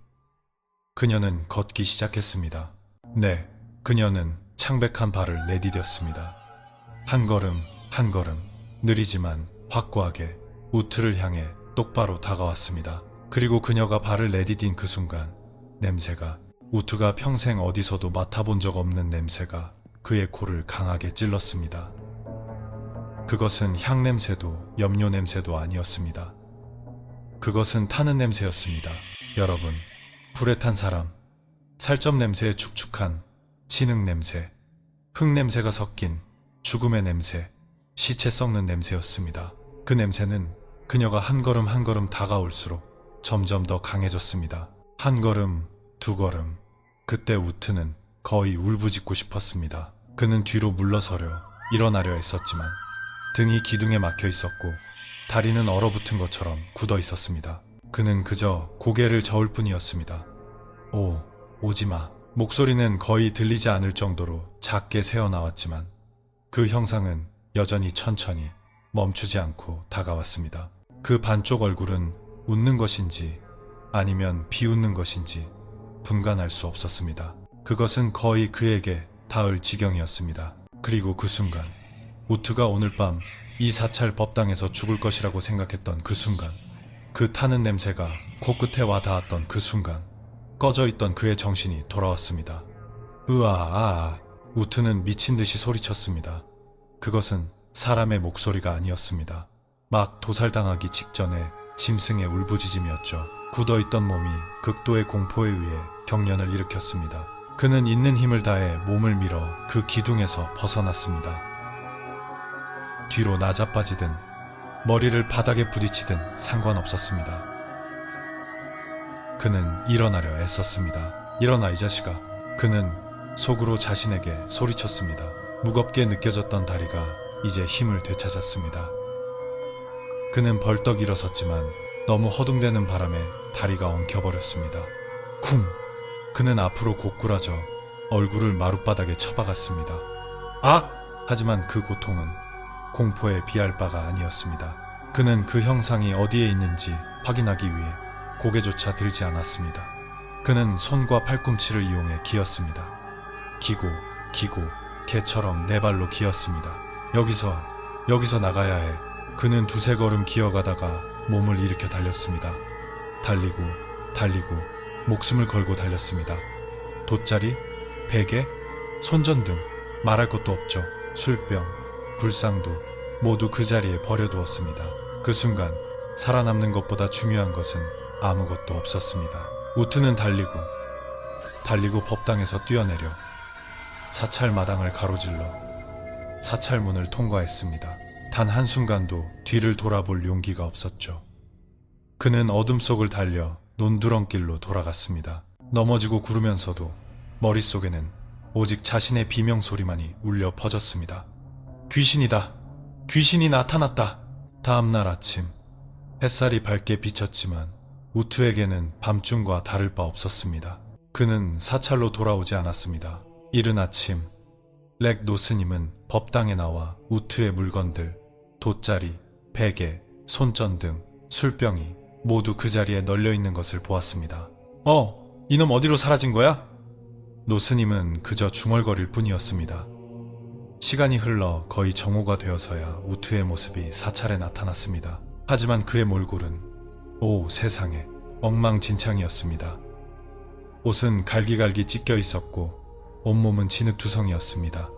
그녀는 걷기 시작했습니다. 네, 그녀는 창백한 발을 내디뎠습니다. 한 걸음, 한 걸음, 느리지만 확고하게 우투를 향해 똑바로 다가왔습니다. 그리고 그녀가 발을 내디딘 그 순간 냄새가, 우투가 평생 어디서도 맡아본 적 없는 냄새가 그의 코를 강하게 찔렀습니다. 그것은 향 냄새도 염료 냄새도 아니었습니다. 그것은 타는 냄새였습니다. 여러분, 불에 탄 사람, 살점 냄새의 축축한 진흙 냄새, 흙 냄새가 섞인 죽음의 냄새, 시체 썩는 냄새였습니다. 그 냄새는 그녀가 한 걸음 한 걸음 다가올수록 점점 더 강해졌습니다. 한 걸음, 두 걸음, 그때 우투는 거의 울부짖고 싶었습니다. 그는 뒤로 물러서려 일어나려 했었지만 등이 기둥에 막혀 있었고 다리는 얼어붙은 것처럼 굳어 있었습니다. 그는 그저 고개를 저을 뿐이었습니다. 오, 오지마. 목소리는 거의 들리지 않을 정도로 작게 새어나왔지만 그 형상은 여전히 천천히 멈추지 않고 다가왔습니다. 그 반쪽 얼굴은 웃는 것인지 아니면 비웃는 것인지 분간할 수 없었습니다. 그것은 거의 그에게 닿을 지경이었습니다. 그리고 그 순간, 우투가 오늘 밤 이 사찰 법당에서 죽을 것이라고 생각했던 그 순간, 그 타는 냄새가 코끝에 와 닿았던 그 순간 꺼져 있던 그의 정신이 돌아왔습니다. 으아. 우트는 미친 듯이 소리쳤습니다. 그것은 사람의 목소리가 아니었습니다. 막 도살당하기 직전에 짐승의 울부짖음이었죠. 굳어있던 몸이 극도의 공포에 의해 경련을 일으켰습니다. 그는 있는 힘을 다해 몸을 밀어 그 기둥에서 벗어났습니다. 뒤로 나자빠지든 머리를 바닥에 부딪히든 상관없었습니다. 그는 일어나려 애썼습니다. 일어나 이 자식아. 그는 속으로 자신에게 소리쳤습니다. 무겁게 느껴졌던 다리가 이제 힘을 되찾았습니다. 그는 벌떡 일어섰지만 너무 허둥대는 바람에 다리가 엉켜버렸습니다. 쿵! 그는 앞으로 고꾸라져 얼굴을 마룻바닥에 쳐박았습니다. 악! 하지만 그 고통은 공포에 비할 바가 아니었습니다. 그는 그 형상이 어디에 있는지 확인하기 위해 고개조차 들지 않았습니다. 그는 손과 팔꿈치를 이용해 기었습니다. 기고 개처럼 네 발로 기었습니다. 여기서 나가야 해. 그는 두세 걸음 기어가다가 몸을 일으켜 달렸습니다. 달리고 목숨을 걸고 달렸습니다. 돗자리, 베개, 손전등, 말할 것도 없죠. 술병, 불상도 모두 그 자리에 버려두었습니다. 그 순간 살아남는 것보다 중요한 것은 아무것도 없었습니다. 우트는 달리고 법당에서 뛰어내려 사찰 마당을 가로질러 사찰문을 통과했습니다. 단 한순간도 뒤를 돌아볼 용기가 없었죠. 그는 어둠 속을 달려 논두렁길로 돌아갔습니다. 넘어지고 구르면서도 머릿속에는 오직 자신의 비명소리만이 울려 퍼졌습니다. 귀신이다. 귀신이 나타났다. 다음날 아침 햇살이 밝게 비쳤지만 우투에게는 밤중과 다를 바 없었습니다. 그는 사찰로 돌아오지 않았습니다. 이른 아침 렉 노스님은 법당에 나와 우투의 물건들, 돗자리, 베개, 손전등, 술병이 모두 그 자리에 널려있는 것을 보았습니다. 이놈 어디로 사라진 거야? 노스님은 그저 중얼거릴 뿐이었습니다. 시간이 흘러 거의 정오가 되어서야 우투의 모습이 사찰에 나타났습니다. 하지만 그의 몰골은 오 세상에 엉망진창이었습니다. 옷은 갈기갈기 찢겨 있었고 온몸은 진흙투성이었습니다.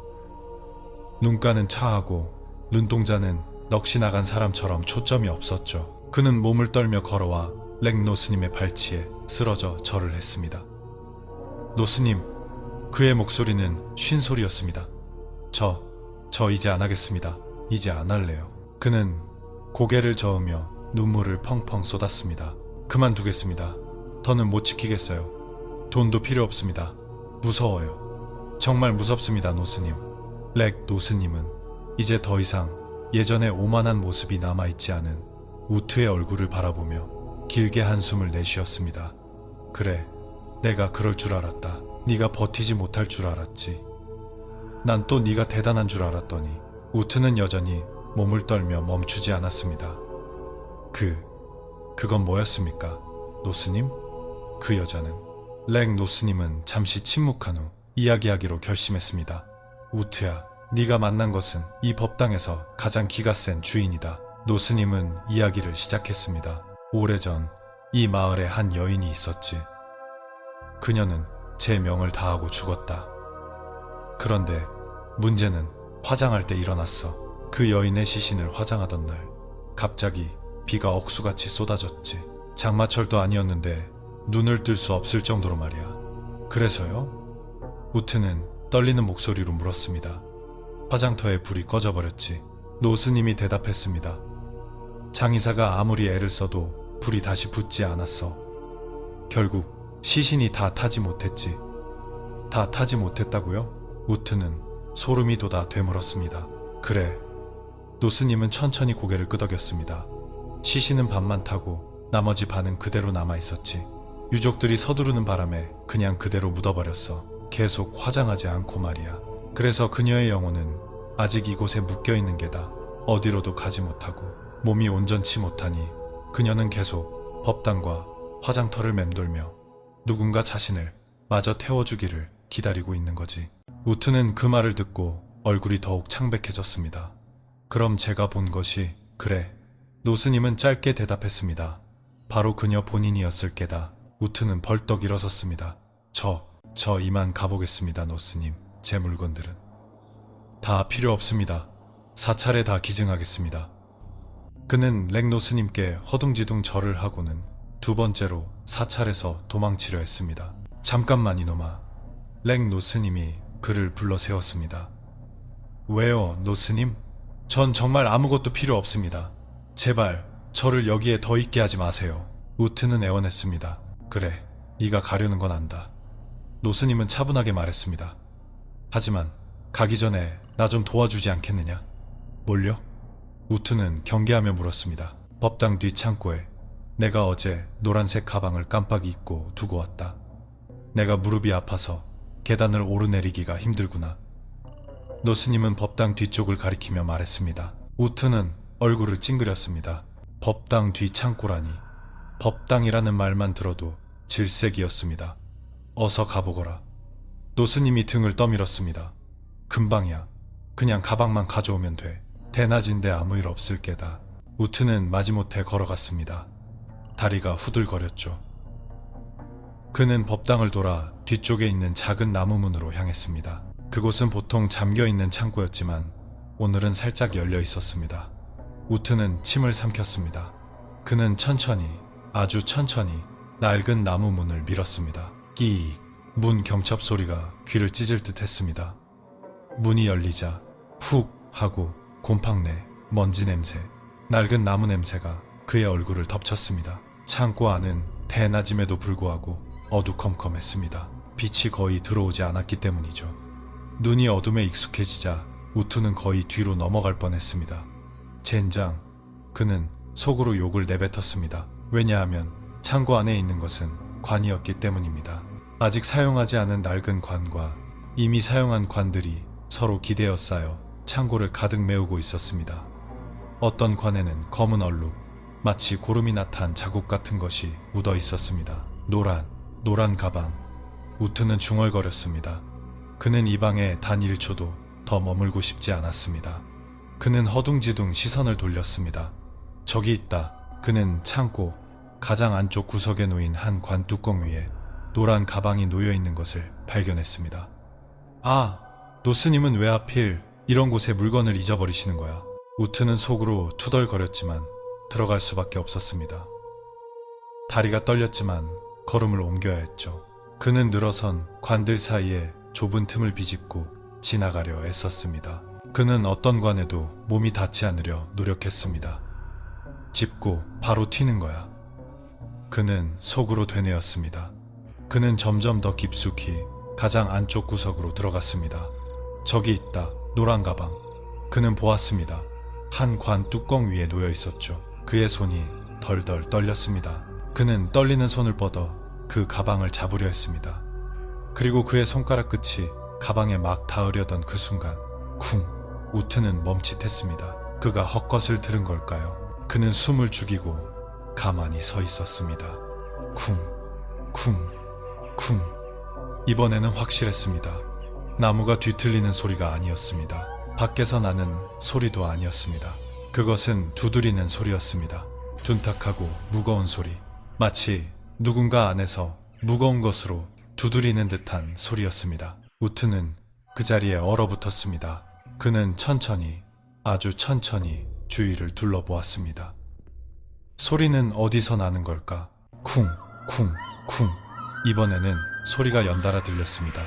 눈가는 차하고 눈동자는 넋이 나간 사람처럼 초점이 없었죠. 그는 몸을 떨며 걸어와 렉 노스님의 발치에 쓰러져 절을 했습니다. 노스님, 그의 목소리는 쉰 소리였습니다. 저 이제 안 하겠습니다. 이제 안 할래요. 그는 고개를 저으며 눈물을 펑펑 쏟았습니다. 그만두겠습니다. 더는 못 지키겠어요. 돈도 필요 없습니다. 무서워요. 정말 무섭습니다, 노스님. 렉 노스님은 이제 더 이상 예전의 오만한 모습이 남아있지 않은 우투의 얼굴을 바라보며 길게 한숨을 내쉬었습니다. 그래, 내가 그럴 줄 알았다. 네가 버티지 못할 줄 알았지. 난 또 네가 대단한 줄 알았더니. 우투는 여전히 몸을 떨며 멈추지 않았습니다. 그건 뭐였습니까? 노스님? 그 여자는. 렉 노스님은 잠시 침묵한 후 이야기하기로 결심했습니다. 우투야, 네가 만난 것은 이 법당에서 가장 기가 센 주인이다. 노스님은 이야기를 시작했습니다. 오래전 이 마을에 한 여인이 있었지. 그녀는 제 명을 다하고 죽었다. 그런데 문제는 화장할 때 일어났어. 그 여인의 시신을 화장하던 날 갑자기 비가 억수같이 쏟아졌지. 장마철도 아니었는데 눈을 뜰 수 없을 정도로 말이야. 그래서요? 우트는 떨리는 목소리로 물었습니다. 화장터에 불이 꺼져버렸지. 노스님이 대답했습니다. 장의사가 아무리 애를 써도 불이 다시 붙지 않았어. 결국 시신이 다 타지 못했지. 다 타지 못했다고요? 우트는 소름이 돋아 되물었습니다. 그래. 노스님은 천천히 고개를 끄덕였습니다. 시신은 반만 타고 나머지 반은 그대로 남아있었지. 유족들이 서두르는 바람에 그냥 그대로 묻어버렸어. 계속 화장하지 않고 말이야. 그래서 그녀의 영혼은 아직 이곳에 묶여있는 게다. 어디로도 가지 못하고 몸이 온전치 못하니 그녀는 계속 법당과 화장터를 맴돌며 누군가 자신을 마저 태워주기를 기다리고 있는 거지. 우투는 그 말을 듣고 얼굴이 더욱 창백해졌습니다. 그럼 제가 본 것이 그래. 노스님은 짧게 대답했습니다. 바로 그녀 본인이었을 게다 우트는 벌떡 일어섰습니다. 저 이만 가보겠습니다, 노스님. 제 물건들은 다 필요 없습니다. 사찰에 다 기증하겠습니다. 그는 렉노스님께 허둥지둥 절을 하고는 두 번째로 사찰에서 도망치려 했습니다. 잠깐만 이놈아. 렉노스님이 그를 불러 세웠습니다. 왜요, 노스님? 전 정말 아무것도 필요 없습니다. 제발 저를 여기에 더 있게 하지 마세요. 우트는 애원했습니다. 그래, 네가 가려는 건 안다. 노스님은 차분하게 말했습니다. 하지만 가기 전에 나 좀 도와주지 않겠느냐? 뭘요? 우트는 경계하며 물었습니다. 법당 뒤 창고에 내가 어제 노란색 가방을 깜빡 잊고 두고 왔다. 내가 무릎이 아파서 계단을 오르내리기가 힘들구나. 노스님은 법당 뒤쪽을 가리키며 말했습니다. 우트는 얼굴을 찡그렸습니다. 법당 뒤 창고라니. 법당이라는 말만 들어도 질색이었습니다. 어서 가보거라. 노스님이 등을 떠밀었습니다. 금방이야. 그냥 가방만 가져오면 돼. 대낮인데 아무 일 없을 게다. 우트는 마지못해 걸어갔습니다. 다리가 후들거렸죠. 그는 법당을 돌아 뒤쪽에 있는 작은 나무 문으로 향했습니다. 그곳은 보통 잠겨있는 창고였지만 오늘은 살짝 열려 있었습니다. 우트는 침을 삼켰습니다. 그는 천천히, 아주 천천히 낡은 나무 문을 밀었습니다. 끼익, 문 경첩 소리가 귀를 찢을 듯 했습니다. 문이 열리자 훅 하고 곰팡내, 먼지 냄새, 낡은 나무 냄새가 그의 얼굴을 덮쳤습니다. 창고 안은 대낮임에도 불구하고 어두컴컴했습니다. 빛이 거의 들어오지 않았기 때문이죠. 눈이 어둠에 익숙해지자 우투는 거의 뒤로 넘어갈 뻔했습니다. 젠장, 그는 속으로 욕을 내뱉었습니다. 왜냐하면 창고 안에 있는 것은 관이었기 때문입니다. 아직 사용하지 않은 낡은 관과 이미 사용한 관들이 서로 기대어 쌓여 창고를 가득 메우고 있었습니다. 어떤 관에는 검은 얼룩, 마치 고름이 나타난 자국 같은 것이 묻어 있었습니다. 노란 가방. 우트는 중얼거렸습니다. 그는 이 방에 단 1초도 더 머물고 싶지 않았습니다. 그는 허둥지둥 시선을 돌렸습니다. 저기 있다. 그는 창고 가장 안쪽 구석에 놓인 한 관 뚜껑 위에 노란 가방이 놓여 있는 것을 발견했습니다. 아, 노스님은 왜 하필 이런 곳에 물건을 잊어버리시는 거야? 우트는 속으로 투덜거렸지만 들어갈 수밖에 없었습니다. 다리가 떨렸지만 걸음을 옮겨야 했죠. 그는 늘어선 관들 사이에 좁은 틈을 비집고 지나가려 애썼습니다. 그는 어떤 관에도 몸이 닿지 않으려 노력했습니다. 짚고 바로 튀는 거야. 그는 속으로 되뇌었습니다. 그는 점점 더 깊숙이 가장 안쪽 구석으로 들어갔습니다. 저기 있다. 노란 가방. 그는 보았습니다. 한 관 뚜껑 위에 놓여 있었죠. 그의 손이 덜덜 떨렸습니다. 그는 떨리는 손을 뻗어 그 가방을 잡으려 했습니다. 그리고 그의 손가락 끝이 가방에 막 닿으려던 그 순간 쿵! 우트는 멈칫했습니다. 그가 헛것을 들은 걸까요? 그는 숨을 죽이고 가만히 서 있었습니다. 쿵! 쿵! 쿵! 이번에는 확실했습니다. 나무가 뒤틀리는 소리가 아니었습니다. 밖에서 나는 소리도 아니었습니다. 그것은 두드리는 소리였습니다. 둔탁하고 무거운 소리. 마치 누군가 안에서 무거운 것으로 두드리는 듯한 소리였습니다. 우트는 그 자리에 얼어붙었습니다. 그는 천천히, 아주 천천히 주위를 둘러보았습니다. 소리는 어디서 나는 걸까? 쿵, 쿵, 쿵. 이번에는 소리가 연달아 들렸습니다.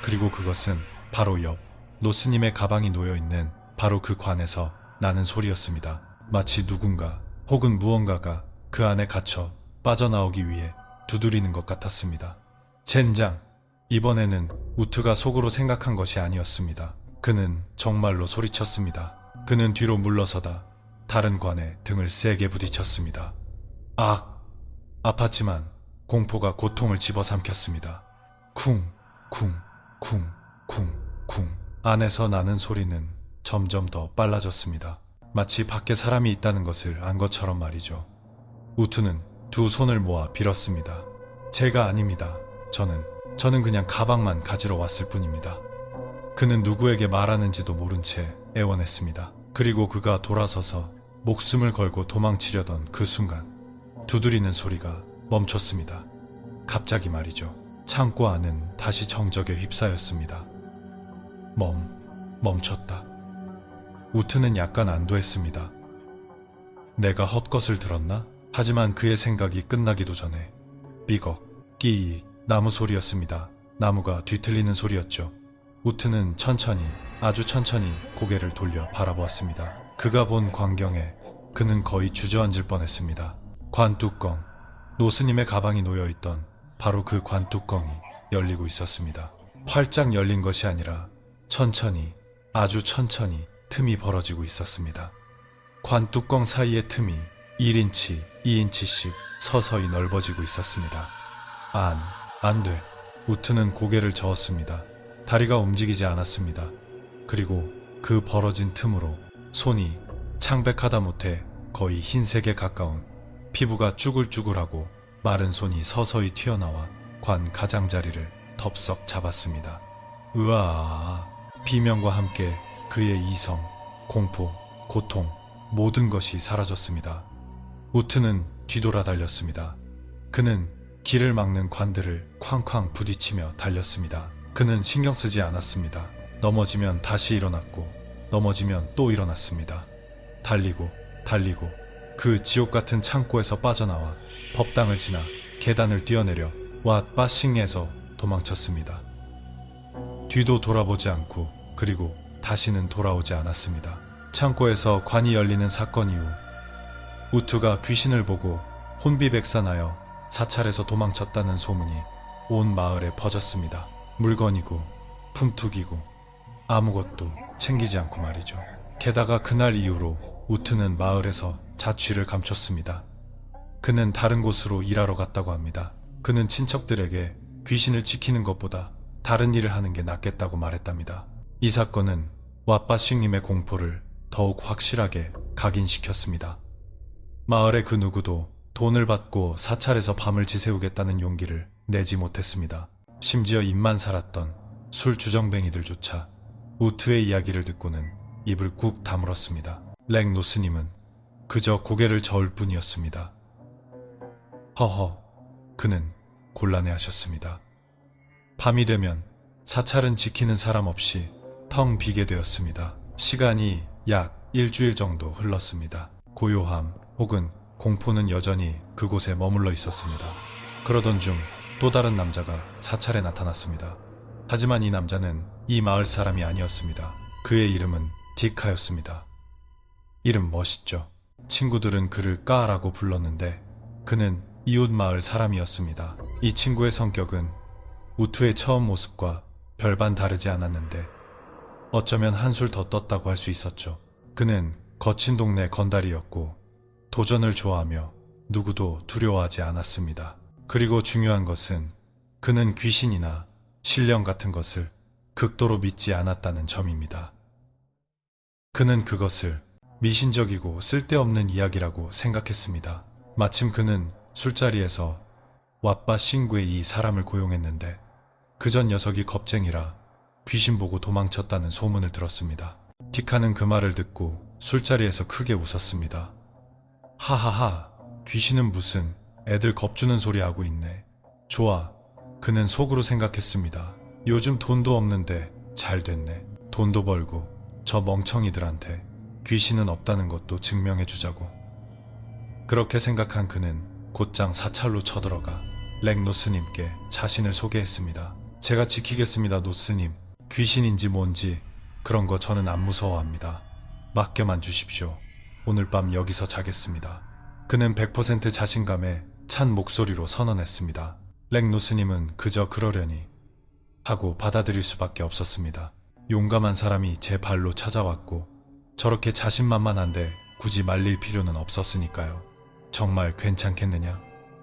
그리고 그것은 바로 옆 노스님의 가방이 놓여있는 바로 그 관에서 나는 소리였습니다. 마치 누군가 혹은 무언가가 그 안에 갇혀 빠져나오기 위해 두드리는 것 같았습니다. 젠장! 이번에는 우트가 속으로 생각한 것이 아니었습니다. 그는 정말로 소리쳤습니다. 그는 뒤로 물러서다 다른 관에 등을 세게 부딪혔습니다. 악! 아팠지만 공포가 고통을 집어삼켰습니다. 쿵, 쿵, 쿵, 쿵, 쿵. 안에서 나는 소리는 점점 더 빨라졌습니다. 마치 밖에 사람이 있다는 것을 안 것처럼 말이죠. 우투는 두 손을 모아 빌었습니다. 제가 아닙니다. 저는 그냥 가방만 가지러 왔을 뿐입니다. 그는 누구에게 말하는지도 모른 채 애원했습니다. 그리고 그가 돌아서서 목숨을 걸고 도망치려던 그 순간 두드리는 소리가 멈췄습니다. 갑자기 말이죠. 창고 안은 다시 정적에 휩싸였습니다. 멈췄다. 우트는 약간 안도했습니다. 내가 헛것을 들었나? 하지만 그의 생각이 끝나기도 전에 삐걱, 끼익, 나무 소리였습니다. 나무가 뒤틀리는 소리였죠. 우트는 천천히, 아주 천천히 고개를 돌려 바라보았습니다. 그가 본 광경에 그는 거의 주저앉을 뻔했습니다. 관뚜껑, 노스님의 가방이 놓여있던 바로 그 관뚜껑이 열리고 있었습니다. 활짝 열린 것이 아니라 천천히, 아주 천천히 틈이 벌어지고 있었습니다. 관뚜껑 사이의 틈이 1인치, 2인치씩 서서히 넓어지고 있었습니다. 안 돼. 우트는 고개를 저었습니다. 다리가 움직이지 않았습니다. 그리고 그 벌어진 틈으로 손이 창백하다 못해 거의 흰색에 가까운 피부가 쭈글쭈글하고 마른 손이 서서히 튀어나와 관 가장자리를 덥석 잡았습니다. 으아. 비명과 함께 그의 이성, 공포, 고통, 모든 것이 사라졌습니다. 우트는 뒤돌아 달렸습니다. 그는 길을 막는 관들을 쾅쾅 부딪히며 달렸습니다. 그는 신경 쓰지 않았습니다. 넘어지면 다시 일어났고 넘어지면 또 일어났습니다. 달리고 그 지옥 같은 창고에서 빠져나와 법당을 지나 계단을 뛰어내려 왓바싱에서 도망쳤습니다. 뒤도 돌아보지 않고 그리고 다시는 돌아오지 않았습니다. 창고에서 관이 열리는 사건 이후 우투가 귀신을 보고 혼비백산하여 사찰에서 도망쳤다는 소문이 온 마을에 퍼졌습니다. 물건이고 품툭이고 아무것도 챙기지 않고 말이죠. 게다가 그날 이후로 우트는 마을에서 자취를 감췄습니다. 그는 다른 곳으로 일하러 갔다고 합니다. 그는 친척들에게 귀신을 지키는 것보다 다른 일을 하는 게 낫겠다고 말했답니다. 이 사건은 왓바싱님의 공포를 더욱 확실하게 각인시켰습니다. 마을의 그 누구도 돈을 받고 사찰에서 밤을 지새우겠다는 용기를 내지 못했습니다. 심지어 입만 살았던 술 주정뱅이들조차 우트의 이야기를 듣고는 입을 꾹 다물었습니다. 렉노스님은 그저 고개를 저을 뿐이었습니다. 허허, 그는 곤란해하셨습니다. 밤이 되면 사찰은 지키는 사람 없이 텅 비게 되었습니다. 시간이 약 일주일 정도 흘렀습니다. 고요함 혹은 공포는 여전히 그곳에 머물러 있었습니다. 그러던 중 또 다른 남자가 사찰에 나타났습니다. 하지만 이 남자는 이 마을 사람이 아니었습니다. 그의 이름은 디카였습니다. 이름 멋있죠? 친구들은 그를 까라고 불렀는데 그는 이웃 마을 사람이었습니다. 이 친구의 성격은 우투의 처음 모습과 별반 다르지 않았는데 어쩌면 한술 더 떴다고 할 수 있었죠. 그는 거친 동네 건달이었고 도전을 좋아하며 누구도 두려워하지 않았습니다. 그리고 중요한 것은 그는 귀신이나 신령 같은 것을 극도로 믿지 않았다는 점입니다. 그는 그것을 미신적이고 쓸데없는 이야기라고 생각했습니다. 마침 그는 술자리에서 왓바 신구의 이 사람을 고용했는데 그전 녀석이 겁쟁이라 귀신 보고 도망쳤다는 소문을 들었습니다. 디카는 그 말을 듣고 술자리에서 크게 웃었습니다. 하하하, 귀신은 무슨 애들 겁주는 소리 하고 있네. 좋아. 그는 속으로 생각했습니다. 요즘 돈도 없는데 잘 됐네. 돈도 벌고 저 멍청이들한테 귀신은 없다는 것도 증명해 주자고. 그렇게 생각한 그는 곧장 사찰로 쳐들어가 렉노스님께 자신을 소개했습니다. 제가 지키겠습니다, 노스님. 귀신인지 뭔지 그런 거 저는 안 무서워합니다. 맡겨만 주십시오. 오늘 밤 여기서 자겠습니다. 그는 100% 자신감에 찬 목소리로 선언했습니다. 렉노스님은 그저 그러려니 하고 받아들일 수밖에 없었습니다. 용감한 사람이 제 발로 찾아왔고 저렇게 자신만만한데 굳이 말릴 필요는 없었으니까요. 정말 괜찮겠느냐?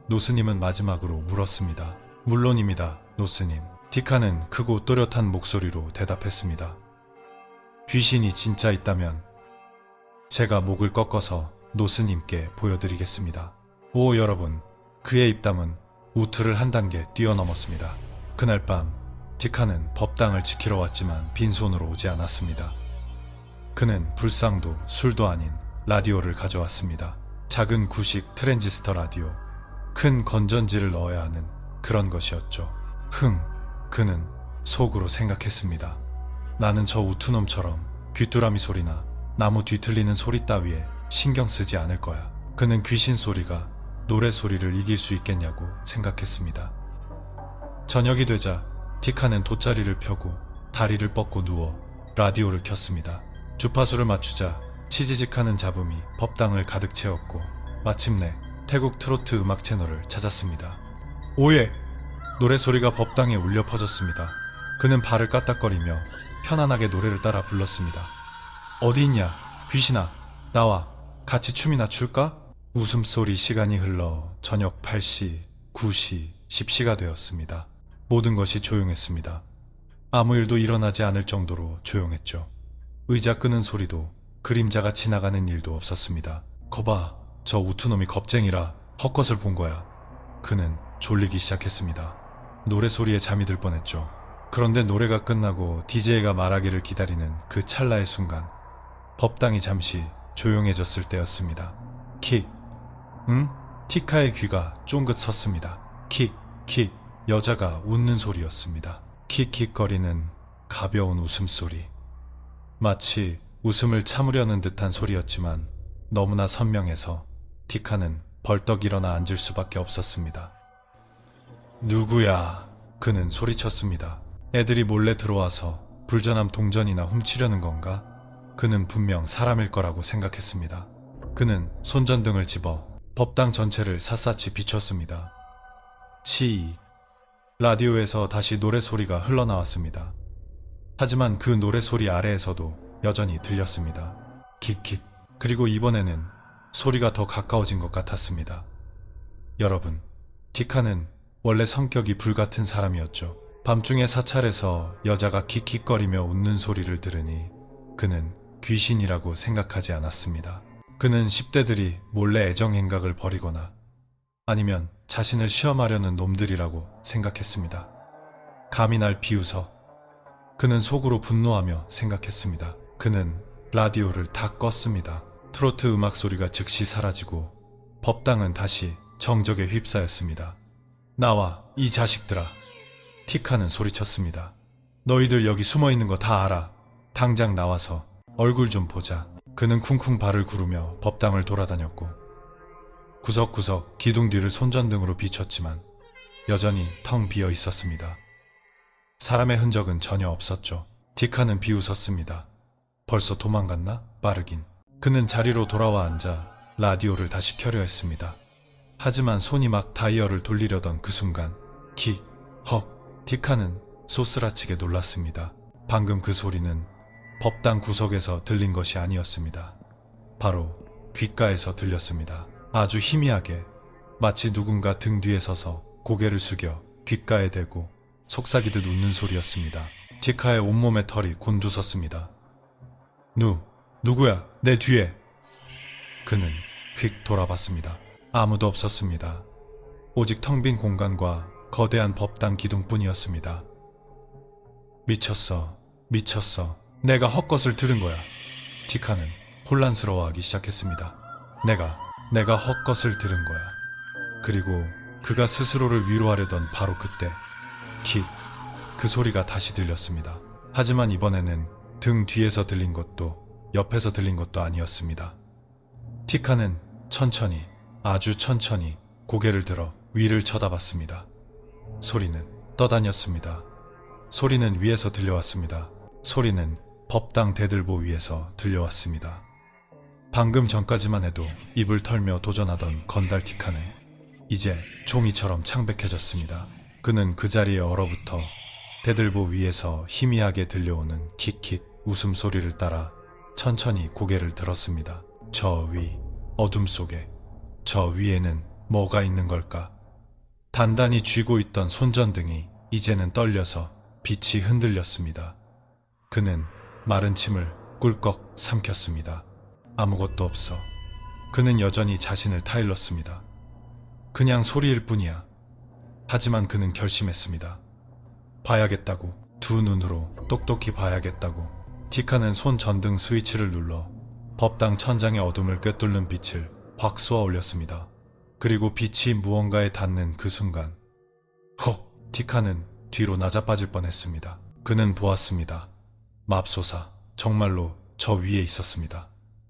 노스님은 마지막으로 물었습니다. 물론입니다, 노스님. 디카는 크고 또렷한 목소리로 대답했습니다. 귀신이 진짜 있다면 제가 목을 꺾어서 노스님께 보여드리겠습니다. 오 여러분, 그의 입담은 우트를 한 단계 뛰어넘었습니다. 그날 밤 디카는 법당을 지키러 왔지만 빈손으로 오지 않았습니다. 그는 불상도 술도 아닌 라디오를 가져왔습니다. 작은 구식 트랜지스터 라디오, 큰 건전지를 넣어야 하는 그런 것이었죠. 그는 속으로 생각했습니다. 나는 저 우투놈처럼 귀뚜라미 소리나 나무 뒤틀리는 소리 따위에 신경 쓰지 않을 거야. 그는 귀신 소리가 노래 소리를 이길 수 있겠냐고 생각했습니다. 저녁이 되자 티카는 돗자리를 펴고 다리를 뻗고 누워 라디오를 켰습니다. 주파수를 맞추자 치지직하는 잡음이 법당을 가득 채웠고 마침내 태국 트로트 음악 채널을 찾았습니다. 오예! 노래소리가 법당에 울려 퍼졌습니다. 그는 발을 까딱거리며 편안하게 노래를 따라 불렀습니다. 어디 있냐? 귀신아, 나와. 같이 춤이나 출까? 웃음소리. 시간이 흘러 저녁 8시, 9시, 10시가 되었습니다. 모든 것이 조용했습니다. 아무 일도 일어나지 않을 정도로 조용했죠. 의자 끄는 소리도 그림자가 지나가는 일도 없었습니다. 거봐, 저 우투놈이 겁쟁이라 헛것을 본 거야. 그는 졸리기 시작했습니다. 노래소리에 잠이 들 뻔했죠. 그런데 노래가 끝나고 DJ가 말하기를 기다리는 그 찰나의 순간 법당이 잠시 조용해졌을 때였습니다. 킥! 응? 티카의 귀가 쫑긋 섰습니다. 킥! 킥! 여자가 웃는 소리였습니다. 킥킥거리는 가벼운 웃음소리. 마치 웃음을 참으려는 듯한 소리였지만 너무나 선명해서 티카는 벌떡 일어나 앉을 수밖에 없었습니다. 누구야? 그는 소리쳤습니다. 애들이 몰래 들어와서 불전함 동전이나 훔치려는 건가? 그는 분명 사람일 거라고 생각했습니다. 그는 손전등을 집어 법당 전체를 샅샅이 비췄습니다. 치익. 라디오에서 다시 노래소리가 흘러나왔습니다. 하지만 그 노래소리 아래에서도 여전히 들렸습니다. 킥킥. 그리고 이번에는 소리가 더 가까워진 것 같았습니다. 여러분, 티카는 원래 성격이 불같은 사람이었죠. 밤중에 사찰에서 여자가 킥킥거리며 웃는 소리를 들으니 그는 귀신이라고 생각하지 않았습니다. 그는 10대들이 몰래 애정행각을 벌이거나 아니면 자신을 시험하려는 놈들이라고 생각했습니다. 감히 날 비웃어. 그는 속으로 분노하며 생각했습니다. 그는 라디오를 다 껐습니다. 트로트 음악 소리가 즉시 사라지고 법당은 다시 정적에 휩싸였습니다. 나와, 이 자식들아. 티카는 소리쳤습니다. 너희들 여기 숨어있는 거 다 알아. 당장 나와서 얼굴 좀 보자. 그는 쿵쿵 발을 구르며 법당을 돌아다녔고 구석구석 기둥 뒤를 손전등으로 비췄지만 여전히 텅 비어 있었습니다. 사람의 흔적은 전혀 없었죠. 티카는 비웃었습니다. 벌써 도망갔나? 빠르긴. 그는 자리로 돌아와 앉아 라디오를 다시 켜려 했습니다. 하지만 손이 막 다이얼을 돌리려던 그 순간 헉! 티카는 소스라치게 놀랐습니다. 방금 그 소리는 법당 구석에서 들린 것이 아니었습니다. 바로 귓가에서 들렸습니다. 아주 희미하게 마치 누군가 등 뒤에 서서 고개를 숙여 귓가에 대고 속삭이듯 웃는 소리였습니다. 티카의 온몸의 털이 곤두섰습니다. 누구야? 내 뒤에! 그는 휙 돌아봤습니다. 아무도 없었습니다. 오직 텅 빈 공간과 거대한 법당 기둥뿐이었습니다. 미쳤어. 내가 헛것을 들은 거야. 티카는 혼란스러워하기 시작했습니다. 내가 헛것을 들은 거야. 그리고 그가 스스로를 위로하려던 바로 그때 그 소리가 다시 들렸습니다. 하지만 이번에는 등 뒤에서 들린 것도 옆에서 들린 것도 아니었습니다. 티카는 천천히, 아주 천천히 고개를 들어 위를 쳐다봤습니다. 소리는 떠다녔습니다. 소리는 위에서 들려왔습니다. 소리는 법당 대들보 위에서 들려왔습니다. 방금 전까지만 해도 입을 털며 도전하던 건달 티카는 이제 종이처럼 창백해졌습니다. 그는 그 자리에 얼어붙어 대들보 위에서 희미하게 들려오는 킥킥 웃음소리를 따라 천천히 고개를 들었습니다. 저 위, 어둠 속에 저 위에는 뭐가 있는 걸까? 단단히 쥐고 있던 손전등이 이제는 떨려서 빛이 흔들렸습니다. 그는 마른 침을 꿀꺽 삼켰습니다. 아무것도 없어. 그는 여전히 자신을 타일렀습니다. 그냥 소리일 뿐이야. 하지만 그는 결심했습니다. 봐야겠다고. 두 눈으로 똑똑히 봐야겠다고. 티카는 손전등 스위치를 눌러 법당 천장의 어둠을 꿰뚫는 빛을 확 쏘아 올렸습니다. 그리고 빛이 무언가에 닿는 그 순간 헉! 티카는 뒤로 나자빠질 뻔했습니다. 그는 보았습니다. 맙소사, 정말로 저 위에 있었습니다.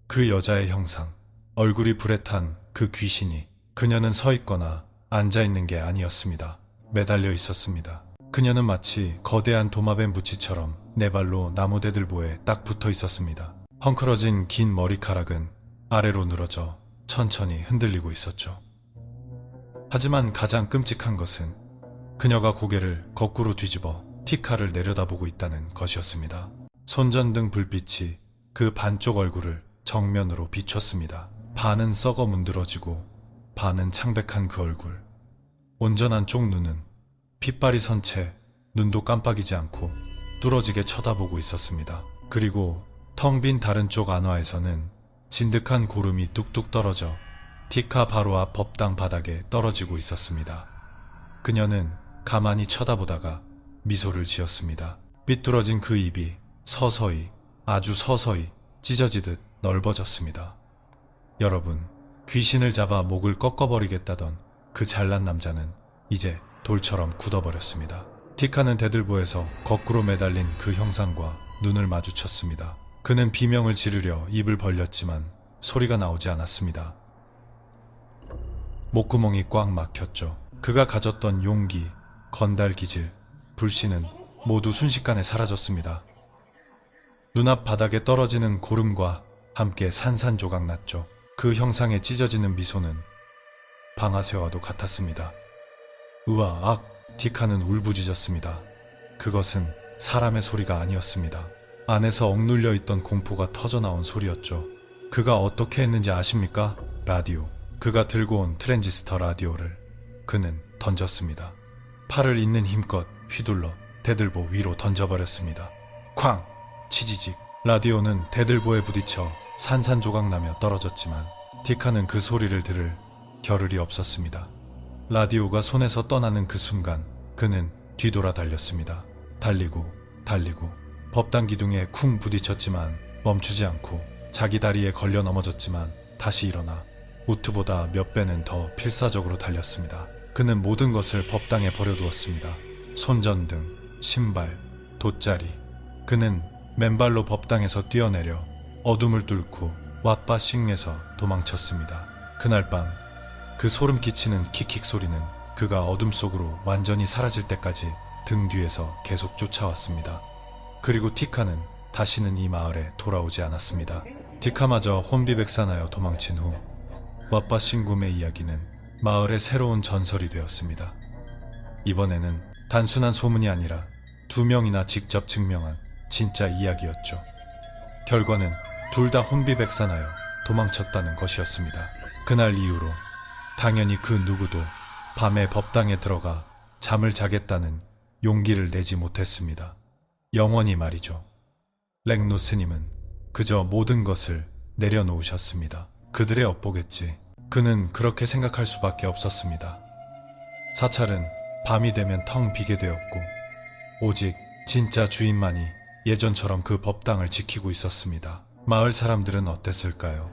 그 여자의 형상, 얼굴이 불에 탄 그 귀신이. 그녀는 서 있거나 앉아 있는 게 아니었습니다. 매달려 있었습니다. 그녀는 마치 거대한 도마뱀 부치처럼 네 발로 나무대들보에 딱 붙어 있었습니다. 헝클어진 긴 머리카락은 아래로 늘어져 천천히 흔들리고 있었죠. 하지만 가장 끔찍한 것은 그녀가 고개를 거꾸로 뒤집어 티카를 내려다보고 있다는 것이었습니다. 손전등 불빛이 그 반쪽 얼굴을 정면으로 비췄습니다. 반은 썩어 문드러지고 반은 창백한 그 얼굴. 온전한 쪽 눈은 핏발이 선 채 눈도 깜빡이지 않고 뚫어지게 쳐다보고 있었습니다. 그리고 텅 빈 다른 쪽 안화에서는 진득한 고름이 뚝뚝 떨어져 티카 바로 앞 법당 바닥에 떨어지고 있었습니다. 그녀는 가만히 쳐다보다가 미소를 지었습니다. 삐뚤어진 그 입이 서서히, 아주 서서히 찢어지듯 넓어졌습니다. 여러분, 귀신을 잡아 목을 꺾어버리겠다던 그 잘난 남자는 이제 돌처럼 굳어버렸습니다. 티카는 대들보에서 거꾸로 매달린 그 형상과 눈을 마주쳤습니다. 그는 비명을 지르려 입을 벌렸지만 소리가 나오지 않았습니다. 목구멍이 꽉 막혔죠. 그가 가졌던 용기, 건달 기질, 불신은 모두 순식간에 사라졌습니다. 눈앞 바닥에 떨어지는 고름과 함께 산산조각 났죠. 그 형상에 찢어지는 미소는 방아쇠와도 같았습니다. 으아악! 티카는 울부짖었습니다. 그것은 사람의 소리가 아니었습니다. 안에서 억눌려 있던 공포가 터져나온 소리였죠. 그가 어떻게 했는지 아십니까? 라디오. 그가 들고 온 트랜지스터 라디오를 그는 던졌습니다. 팔을 있는 힘껏 휘둘러 대들보 위로 던져버렸습니다. 쾅! 치지직. 라디오는 대들보에 부딪혀 산산조각나며 떨어졌지만 티카는 그 소리를 들을 겨를이 없었습니다. 라디오가 손에서 떠나는 그 순간 그는 뒤돌아 달렸습니다. 달리고 법당 기둥에 쿵 부딪혔지만 멈추지 않고 자기 다리에 걸려 넘어졌지만 다시 일어나 우트보다 몇 배는 더 필사적으로 달렸습니다. 그는 모든 것을 법당에 버려두었습니다. 손전등, 신발, 돗자리. 그는 맨발로 법당에서 뛰어내려 어둠을 뚫고 왓바싱에서 도망쳤습니다. 그날 밤 그 소름 끼치는 킥킥 소리는 그가 어둠 속으로 완전히 사라질 때까지 등 뒤에서 계속 쫓아왔습니다. 그리고 티카는 다시는 이 마을에 돌아오지 않았습니다. 티카마저 혼비백산하여 도망친 후 왓바싱굼의 이야기는 마을의 새로운 전설이 되었습니다. 이번에는 단순한 소문이 아니라 2명이나 직접 증명한 진짜 이야기였죠. 결과는 둘 다 혼비백산하여 도망쳤다는 것이었습니다. 그날 이후로 당연히 그 누구도 밤에 법당에 들어가 잠을 자겠다는 용기를 내지 못했습니다. 영원히 말이죠. 렉노 스님은 그저 모든 것을 내려놓으셨습니다. 그들의 업보겠지. 그는 그렇게 생각할 수밖에 없었습니다. 사찰은 밤이 되면 텅 비게 되었고 오직 진짜 주인만이 예전처럼 그 법당을 지키고 있었습니다. 마을 사람들은 어땠을까요?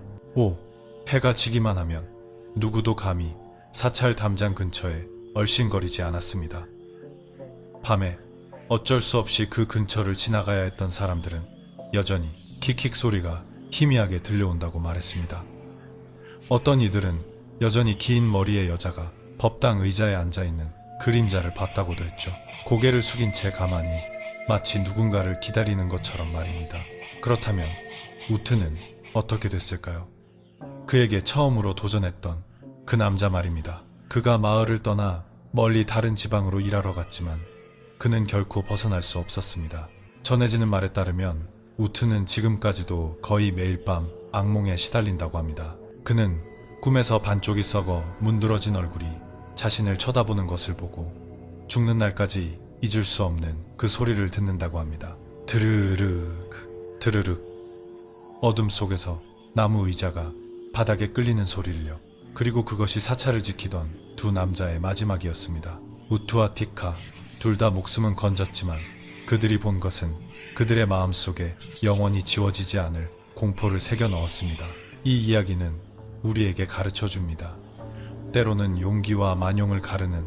해가 지기만 하면 누구도 감히 사찰 담장 근처에 얼씬거리지 않았습니다. 밤에 어쩔 수 없이 그 근처를 지나가야 했던 사람들은 여전히 킥킥 소리가 희미하게 들려온다고 말했습니다. 어떤 이들은 여전히 긴 머리의 여자가 법당 의자에 앉아있는 그림자를 봤다고도 했죠. 고개를 숙인 채 가만히 마치 누군가를 기다리는 것처럼 말입니다. 그렇다면 우트는 어떻게 됐을까요? 그에게 처음으로 도전했던 그 남자 말입니다. 그가 마을을 떠나 멀리 다른 지방으로 일하러 갔지만 그는 결코 벗어날 수 없었습니다. 전해지는 말에 따르면 우트는 지금까지도 거의 매일 밤 악몽에 시달린다고 합니다. 그는 꿈에서 반쪽이 썩어 문드러진 얼굴이 자신을 쳐다보는 것을 보고 죽는 날까지 잊을 수 없는 그 소리를 듣는다고 합니다. 드르륵 드르륵. 어둠 속에서 나무 의자가 바닥에 끌리는 소리를요. 그리고 그것이 사찰을 지키던 두 남자의 마지막이었습니다. 우투와 티카 둘 다 목숨은 건졌지만 그들이 본 것은 그들의 마음속에 영원히 지워지지 않을 공포를 새겨 넣었습니다. 이 이야기는 우리에게 가르쳐 줍니다. 때로는 용기와 만용을 가르는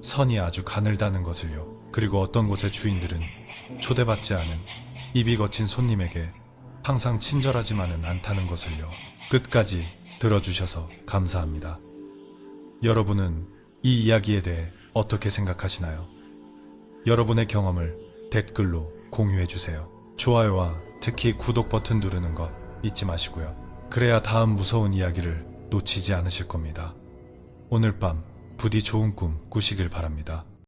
선이 아주 가늘다는 것을요. 그리고 어떤 곳의 주인들은 초대받지 않은 입이 거친 손님에게 항상 친절하지만은 않다는 것을요. 끝까지 들어주셔서 감사합니다. 여러분은 이 이야기에 대해 어떻게 생각하시나요? 여러분의 경험을 댓글로 공유해 주세요. 좋아요와 특히 구독 버튼 누르는 것 잊지 마시고요. 그래야 다음 무서운 이야기를 놓치지 않으실 겁니다. 오늘 밤 부디 좋은 꿈 꾸시길 바랍니다.